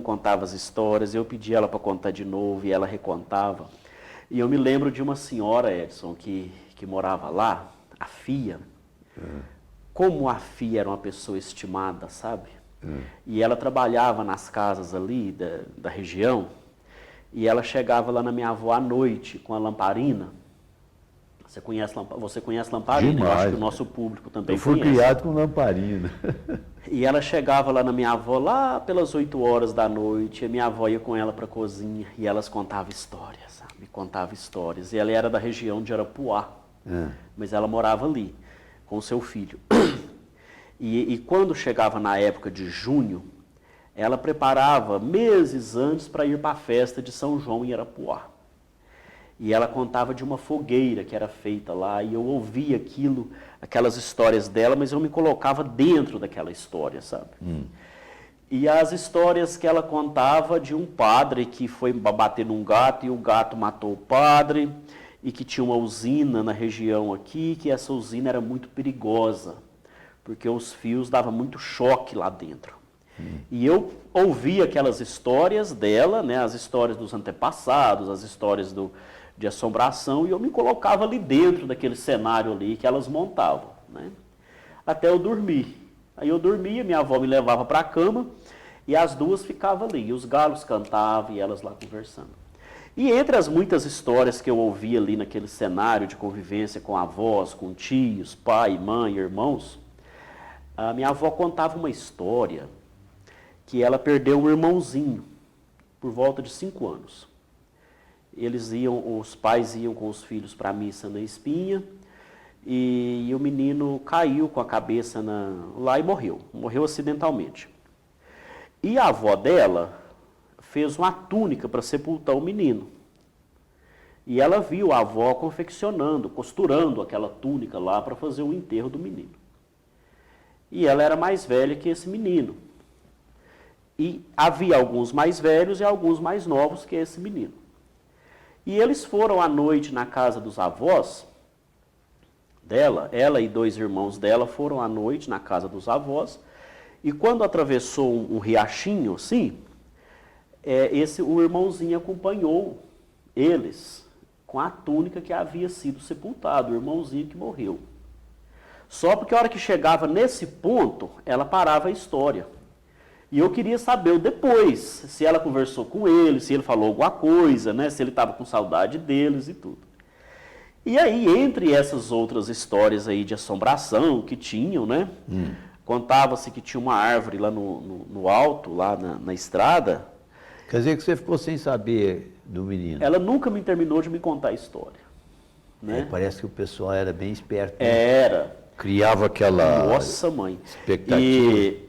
contava as histórias, eu pedia ela para contar de novo, e ela recontava. E eu me lembro de uma senhora, Edson, que morava lá, a Fia. Como a Fia era uma pessoa estimada, sabe? E ela trabalhava nas casas ali da região, e ela chegava lá na minha avó à noite com a lamparina. Você conhece lamparina? Demais, eu acho que o nosso público também conhece. Eu fui criado com lamparina. E ela chegava lá na minha avó, lá pelas 8 horas da noite, e a minha avó ia com ela para a cozinha, e elas contavam histórias, sabe? Contavam histórias. E ela era da região de Arapuá, mas ela morava ali, com o seu filho. E quando chegava na época de junho, ela preparava meses antes para ir para a festa de São João em Arapuá. E ela contava de uma fogueira que era feita lá, e eu ouvia aquilo, aquelas histórias dela, mas eu me colocava dentro daquela história, sabe? E as histórias que ela contava de um padre que foi bater num gato e o gato matou o padre, e que tinha uma usina na região aqui, que essa usina era muito perigosa, porque os fios davam muito choque lá dentro. E eu ouvia aquelas histórias dela, né, as histórias dos antepassados, as histórias de assombração, e eu me colocava ali dentro daquele cenário ali que elas montavam, né, até eu dormir. Aí eu dormia, minha avó me levava para a cama, e as duas ficavam ali, e os galos cantavam, e elas lá conversando. E entre as muitas histórias que eu ouvia ali naquele cenário de convivência com avós, com tios, pai, mãe, irmãos, a minha avó contava uma história que ela perdeu um irmãozinho por volta de 5 anos. Os pais iam com os filhos para a missa na Espinha, e o menino caiu com a cabeça lá e morreu acidentalmente. E a avó dela fez uma túnica para sepultar o menino. E ela viu a avó confeccionando, costurando aquela túnica lá para fazer o enterro do menino. E ela era mais velha que esse menino. E havia alguns mais velhos e alguns mais novos que esse menino. E eles foram à noite na casa dos avós dela, ela e 2 irmãos dela foram à noite na casa dos avós, e quando atravessou um riachinho assim, o irmãozinho acompanhou eles com a túnica que havia sido sepultado, o irmãozinho que morreu. Só porque a hora que chegava nesse ponto, ela parava a história. E eu queria saber depois, se ela conversou com ele, se ele falou alguma coisa, né, se ele estava com saudade deles e tudo. E aí, entre essas outras histórias aí de assombração que tinham, né, contava-se que tinha uma árvore lá no alto, lá na estrada. Quer dizer que você ficou sem saber do menino. Ela nunca me terminou de me contar a história. Né? Parece que o pessoal era bem esperto. Né? Era. Criava aquela Nossa, mãe. expectativa.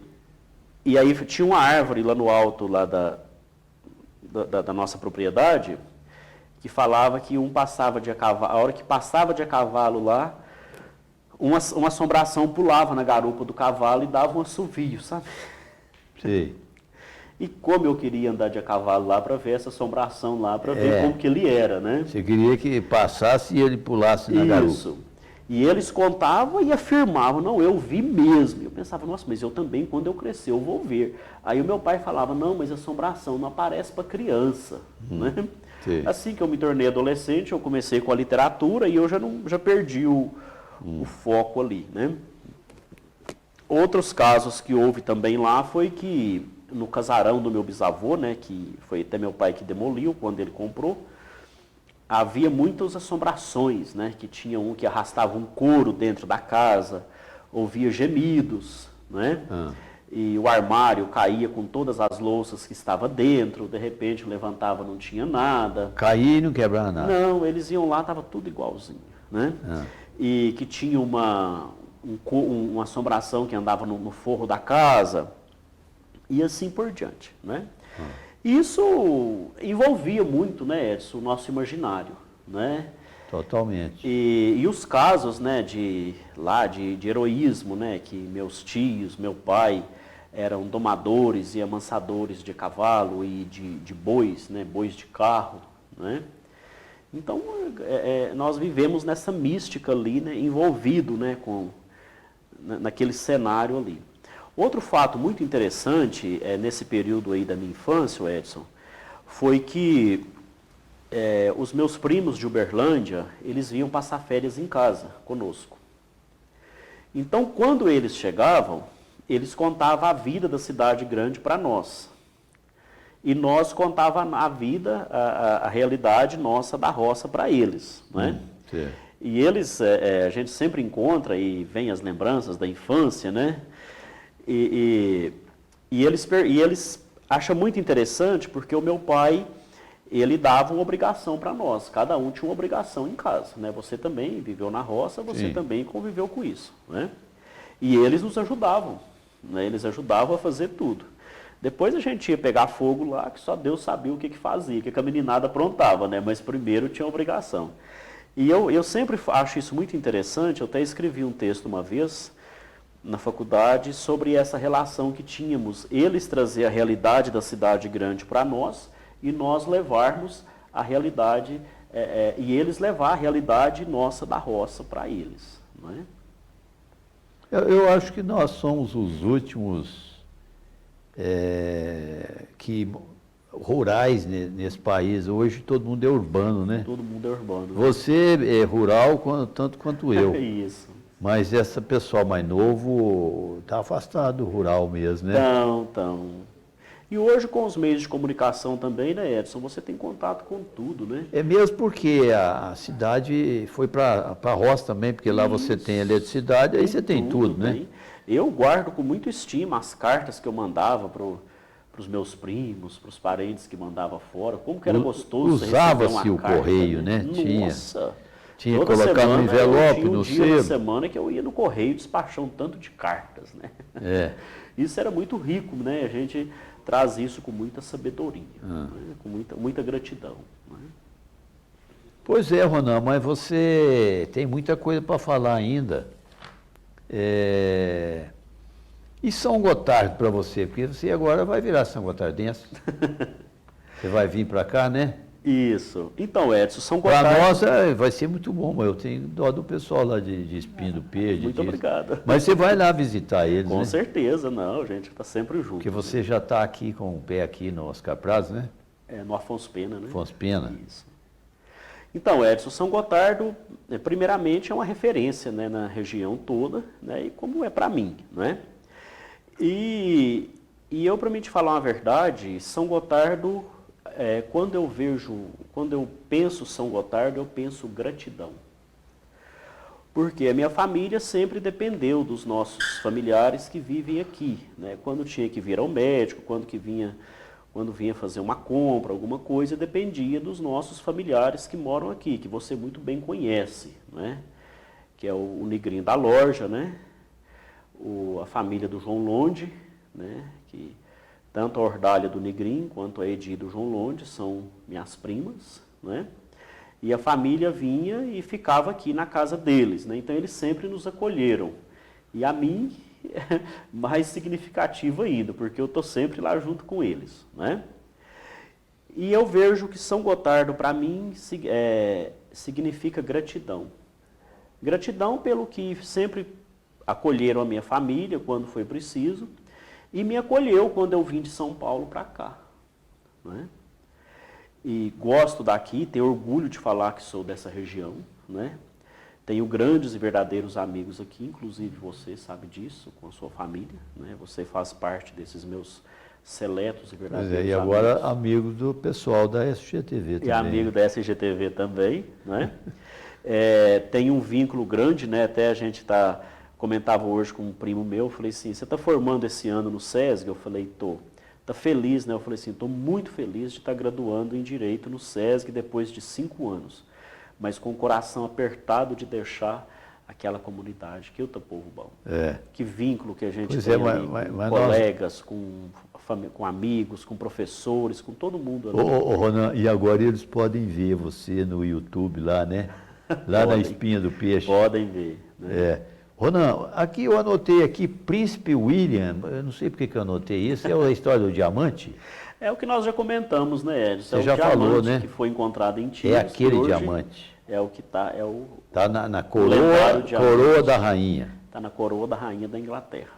E aí tinha uma árvore lá no alto lá da nossa propriedade, que falava que passava de a cavalo, a hora que passava de a cavalo lá, uma assombração pulava na garupa do cavalo e dava um assovio, sabe? Sim. E como eu queria andar de a cavalo lá para ver essa assombração lá, para ver como que ele era, né? Você queria que passasse e ele pulasse na garupa. Isso. E eles contavam e afirmavam, não, eu vi mesmo. Eu pensava, nossa, mas eu também, quando eu crescer, eu vou ver. Aí o meu pai falava, não, mas assombração não aparece para criança. Né? Assim que eu me tornei adolescente, eu comecei com a literatura e eu já perdi o foco ali. Né? Outros casos que houve também lá foi que no casarão do meu bisavô, né, que foi até meu pai que demoliu quando ele comprou, havia muitas assombrações, né? Que tinha um que arrastava um couro dentro da casa, ouvia gemidos, né? E o armário caía com todas as louças que estava dentro, de repente levantava, não tinha nada. Caía e não quebrava nada. Não, eles iam lá, estava tudo igualzinho, né? E que tinha uma assombração que andava no forro da casa, e assim por diante, né? Isso envolvia muito, né, Edson, o nosso imaginário, né? Totalmente. E os casos, né, de heroísmo, né, que meus tios, meu pai eram domadores e amansadores de cavalo e de bois, né, bois de carro, né? Então, nós vivemos nessa mística ali, né, envolvido, né, naquele cenário ali. Outro fato muito interessante nesse período aí da minha infância, Edson, foi que os meus primos de Uberlândia, eles vinham passar férias em casa conosco. Então, quando eles chegavam, eles contavam a vida da cidade grande para nós. E nós contávamos a vida, a realidade nossa da roça para eles. Né? E eles, a gente sempre encontra e vem as lembranças da infância, né? E eles acham muito interessante porque o meu pai, ele dava uma obrigação para nós, cada um tinha uma obrigação em casa, né? Você também viveu na roça, você também conviveu com isso, né? E eles nos ajudavam, né? Eles ajudavam a fazer tudo. Depois a gente ia pegar fogo lá, que só Deus sabia o que fazia, o que a meninada aprontava, né? Mas primeiro tinha obrigação. E eu sempre acho isso muito interessante, eu até escrevi um texto uma vez na faculdade sobre essa relação que tínhamos, eles trazer a realidade da cidade grande para nós e nós levarmos a realidade, e eles levar a realidade nossa da roça para eles. Não é? Eu acho que nós somos os últimos rurais nesse país. Hoje todo mundo é urbano, né? Todo mundo é urbano. Você é rural tanto quanto eu. Isso. Mas esse pessoal mais novo está afastado do rural mesmo, né? Então. E hoje com os meios de comunicação também, né, Edson? Você tem contato com tudo, né? É mesmo porque a cidade foi para a roça também, porque lá você tem eletricidade, aí você tem tudo, né? Tem. Eu guardo com muito estima as cartas que eu mandava para os meus primos, para os parentes que mandava fora. Como que era gostoso você receber uma Usava-se o carta, correio, né? Nossa! Tinha que Toda colocar no semana, envelope, tinha um no dia na sebo. semana que eu ia no correio despachar um tanto de cartas, né? É. Isso era muito rico, né? A gente traz isso com muita sabedoria, né? Com muita gratidão. Né? Pois é, Ronan, mas você tem muita coisa para falar ainda. E São Gotardo para você? Porque você agora vai virar São Gotardense. Você vai vir para cá, né? Isso. Então, Edson, São Gotardo... Para nós vai ser muito bom, mas eu tenho dó do pessoal lá de Espinho do Peixe. Muito obrigado. Mas você vai lá visitar eles, Com né? certeza, não, a gente está sempre junto. Porque você já está aqui com o pé aqui no Oscar Praz, né? No Afonso Pena, né? Afonso Pena. Isso. Então, Edson, São Gotardo, primeiramente, é uma referência, né, na região toda, né, e como é para mim, né? E eu, para mim te falar uma verdade, São Gotardo, quando eu penso São Gotardo, eu penso gratidão. Porque a minha família sempre dependeu dos nossos familiares que vivem aqui, né? Quando tinha que vir ao médico, quando vinha fazer uma compra, alguma coisa, dependia dos nossos familiares que moram aqui, que você muito bem conhece, né? Que é o Negrinho da Loja, né? A família do João Londe, né? Que tanto a Ordália do Negrinho quanto a Edi do João Londe são minhas primas, né? E a família vinha e ficava aqui na casa deles, né? Então eles sempre nos acolheram. E a mim, mais significativo ainda, porque eu estou sempre lá junto com eles, né? E eu vejo que São Gotardo, para mim, significa gratidão. Gratidão pelo que sempre acolheram a minha família quando foi preciso, e me acolheu quando eu vim de São Paulo para cá, né? E gosto daqui, tenho orgulho de falar que sou dessa região, né? Tenho grandes e verdadeiros amigos aqui, inclusive você sabe disso, com a sua família, né? Você faz parte desses meus seletos e verdadeiros amigos. E agora amigo do pessoal da SGTV também. E amigo da SGTV também, né? Tem um vínculo grande, né? Até a gente comentava hoje com um primo meu, eu falei assim, você está formando esse ano no SESG? Eu falei, tô. Está feliz, né? Eu falei assim, estou muito feliz de estar graduando em Direito no SESG depois de 5 anos, mas com o coração apertado de deixar aquela comunidade, que eu tô povo bom. Que vínculo que a gente tem ali, com colegas, com amigos, com professores, com todo mundo ali. Ronan, e agora eles podem ver você no YouTube lá, né? Lá na Espinha do Peixe. Podem ver. Né? Ronan, aqui eu anotei aqui Príncipe William, eu não sei porque que eu anotei isso, é a história do diamante? É o que nós já comentamos, né, Edson? Você já falou, né? Que foi encontrado em Tiros. É aquele diamante. É o que está, Está na coroa da rainha. Está na coroa da rainha da Inglaterra.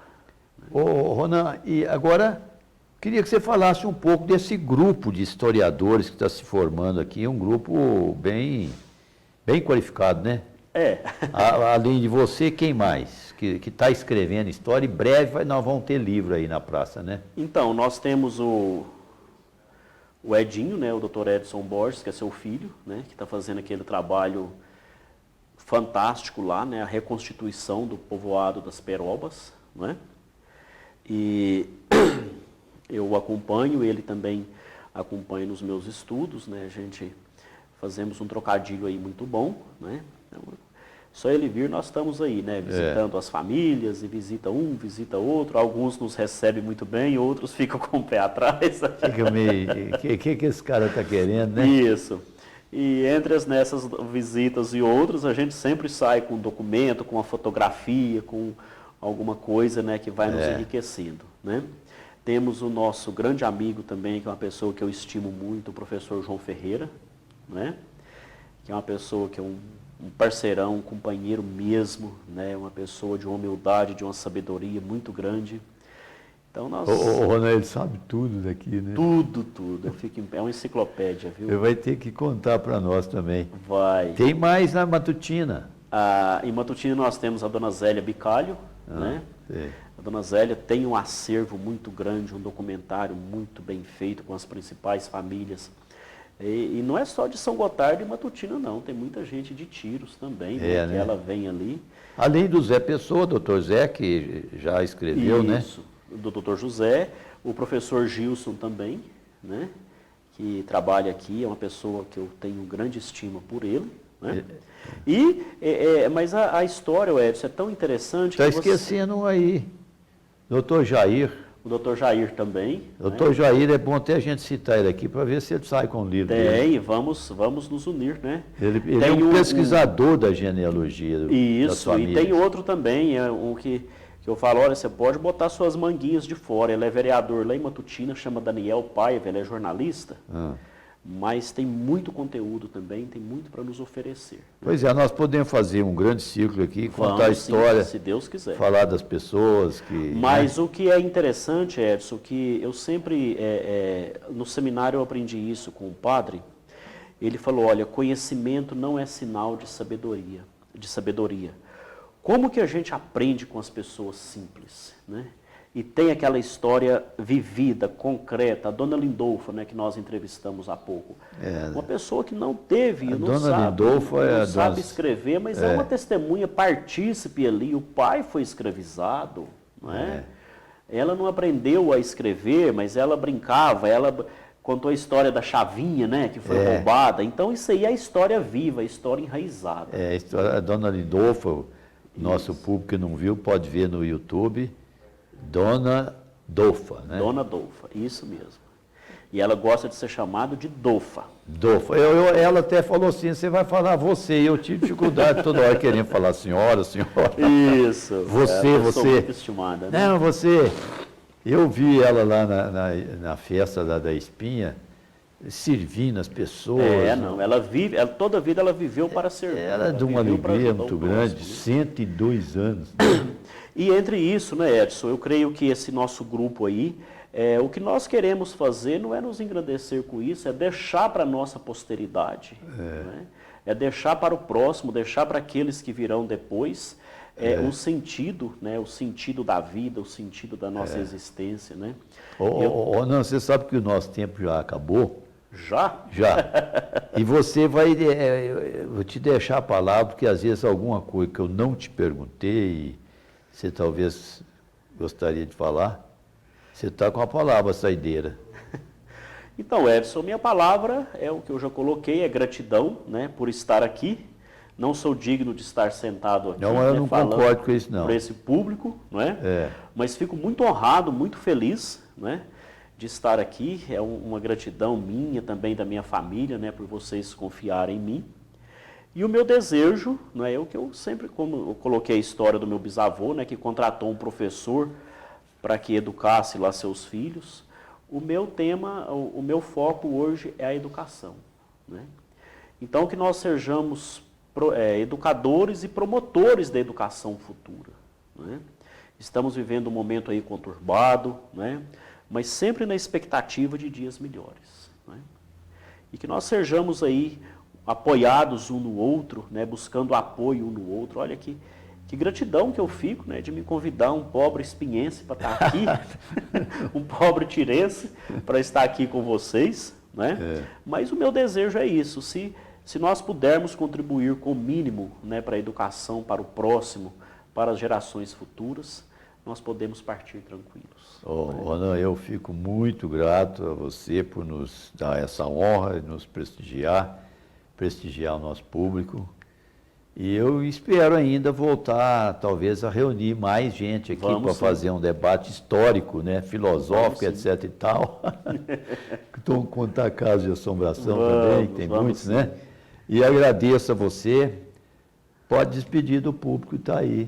Ô, Ronan, e agora queria que você falasse um pouco desse grupo de historiadores que está se formando aqui, um grupo bem qualificado, né? Além de você, quem mais? Que está escrevendo história, e breve nós vamos ter livro aí na praça, né? Então, nós temos o Edinho, né, o Dr. Edson Borges, que é seu filho, né, que está fazendo aquele trabalho fantástico lá, né, a reconstituição do povoado das Perobas, né? E eu acompanho, ele também acompanha nos meus estudos, né? A gente fazemos um trocadilho aí muito bom, né? Então, Só ele vir, nós estamos aí, né? Visitando as famílias, e visita um, visita outro. Alguns nos recebem muito bem, outros ficam com o pé atrás. Fica meio... O que esse cara está querendo, né? Isso. E nessas visitas e outras, a gente sempre sai com um documento, com uma fotografia, com alguma coisa, né, que vai nos enriquecendo, né? Temos o nosso grande amigo também, que é uma pessoa que eu estimo muito, o professor João Ferreira, né? Que é uma pessoa que é um parceirão, um companheiro mesmo, né? Uma pessoa de uma humildade, de uma sabedoria muito grande. Então nós... O Ronaldo, ele sabe tudo daqui, né? Tudo. É uma enciclopédia, viu? Ele vai ter que contar para nós também. Vai. Tem mais na Matutina? Em Matutina nós temos a dona Zélia Bicalho, né? Sim. A dona Zélia tem um acervo muito grande, um documentário muito bem feito com as principais famílias. E não é só de São Gotardo e Matutina, não. Tem muita gente de Tiros também, né? Que ela vem ali. Além do Zé Pessoa, doutor Zé, que já escreveu, né? Isso, do doutor José, o professor Gilson também, né? Que trabalha aqui, é uma pessoa que eu tenho grande estima por ele, né? Mas a história, Edson, é tão interessante... Está esquecendo um aí, doutor Jair. O doutor Jair também. Doutor Jair, é bom até a gente citar ele aqui para ver se ele sai com o livro dele. Vamos nos unir, né? Ele é um pesquisador da genealogia das famílias. E tem outro também, que eu falo, olha, você pode botar suas manguinhas de fora. Ele é vereador lá em Matutina, chama Daniel Paiva, ele é jornalista. Mas tem muito conteúdo também, tem muito para nos oferecer. Pois é, nós podemos fazer um grande ciclo aqui, contar a história, sim, se Deus quiser. Falar das pessoas. Mas o que é interessante, Edson, que eu sempre, no seminário eu aprendi isso com o padre, ele falou, olha, conhecimento não é sinal de sabedoria. Como que a gente aprende com as pessoas simples, né? E tem aquela história vivida, concreta, a dona Lindolfa, né, que nós entrevistamos há pouco. Uma pessoa que não teve, não sabe escrever, mas é uma testemunha partícipe ali. O pai foi escravizado, não é? Ela não aprendeu a escrever, mas ela brincava, ela contou a história da chavinha, né, que foi roubada. Então isso aí é a história viva, a história enraizada. A história da dona Lindolfa, nosso público que não viu, pode ver no YouTube. Dona Dolfa, né? Dona Dolfa, isso mesmo. E ela gosta de ser chamada de Dolfa. Dolfa. Ela até falou assim, você vai falar você. Eu tive dificuldade toda hora querendo falar senhora. Isso. Você. Muito estimada, né? Não, você. Eu vi ela lá na festa da Espinha, servindo as pessoas. Toda a vida ela viveu para servir. Ela é de uma alegria muito grande, 102 anos. E entre isso, né, Edson, eu creio que esse nosso grupo aí, o que nós queremos fazer não é nos engrandecer com isso, é deixar para a nossa posteridade. Né? É deixar para o próximo, deixar para aqueles que virão depois o sentido, né, o sentido da vida, o sentido da nossa existência. Né? Não, você sabe que o nosso tempo já acabou? Já? Já. E você vai, vou te deixar a palavra, porque às vezes alguma coisa que eu não te perguntei, você talvez gostaria de falar, você está com a palavra saideira. Então, Edson, minha palavra é o que eu já coloquei, é gratidão, né, por estar aqui. Não sou digno de estar sentado aqui, não, eu não concordo com isso, não. Por esse público, não é? Mas fico muito honrado, muito feliz, né, de estar aqui. É uma gratidão minha, também da minha família, né, por vocês confiarem em mim. E o meu desejo, não é, o que eu sempre, como eu coloquei a história do meu bisavô, né, que contratou um professor para que educasse lá seus filhos, o meu tema, o meu foco hoje é a educação. Né? Então, que nós sejamos educadores e promotores da educação futura. Né? Estamos vivendo um momento aí conturbado, né? Mas sempre na expectativa de dias melhores. Né? E que nós sejamos aí apoiados um no outro, né, buscando apoio um no outro. Olha que gratidão que eu fico, né, de me convidar um pobre espinhense para estar aqui, um pobre tirense para estar aqui com vocês. Né? Mas o meu desejo é isso, se nós pudermos contribuir com o mínimo, né, para a educação, para o próximo, para as gerações futuras, nós podemos partir tranquilos. Ronan, eu fico muito grato a você por nos dar essa honra, nos prestigiar o nosso público. E eu espero ainda voltar, talvez, a reunir mais gente aqui para fazer um debate histórico, né, filosófico, etc. e tal. Então, contar casos de assombração também, que tem muitos, né? E agradeço a você. Pode despedir do público que está aí,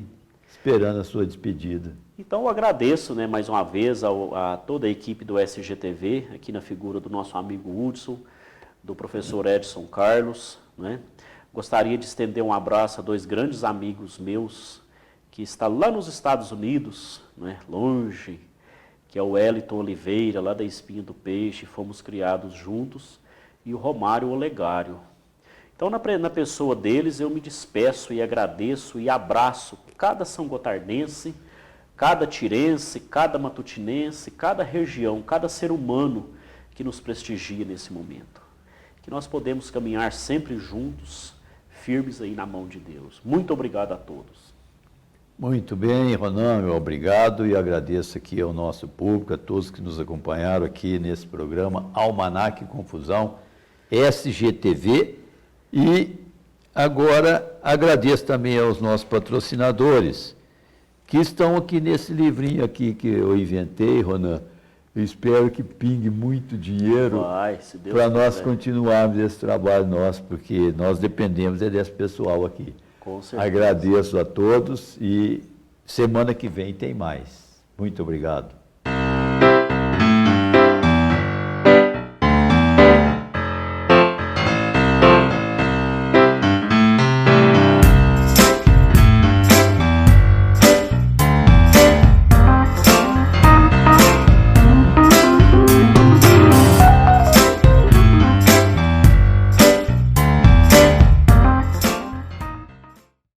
esperando a sua despedida. Então, eu agradeço, né, mais uma vez a toda a equipe do SGTV, aqui na figura do nosso amigo Hudson, do professor Edson Carlos, né? Gostaria de estender um abraço a dois grandes amigos meus, que estão lá nos Estados Unidos, né, longe, que é o Wellington Oliveira, lá da Espinha do Peixe, fomos criados juntos, e o Romário Olegário. Então, na pessoa deles, eu me despeço e agradeço e abraço cada São Gotardense, cada tirense, cada matutinense, cada região, cada ser humano que nos prestigia nesse momento. Que nós podemos caminhar sempre juntos, firmes aí na mão de Deus. Muito obrigado a todos. Muito bem, Ronan, meu obrigado, e agradeço aqui ao nosso público, a todos que nos acompanharam aqui nesse programa Almanaque Confusão, SGTV, e agora agradeço também aos nossos patrocinadores, que estão aqui nesse livrinho aqui que eu inventei, Ronan. Eu espero que pingue muito dinheiro para nós continuarmos esse trabalho nosso, porque nós dependemos desse pessoal aqui. Com certeza. Agradeço a todos e semana que vem tem mais. Muito obrigado.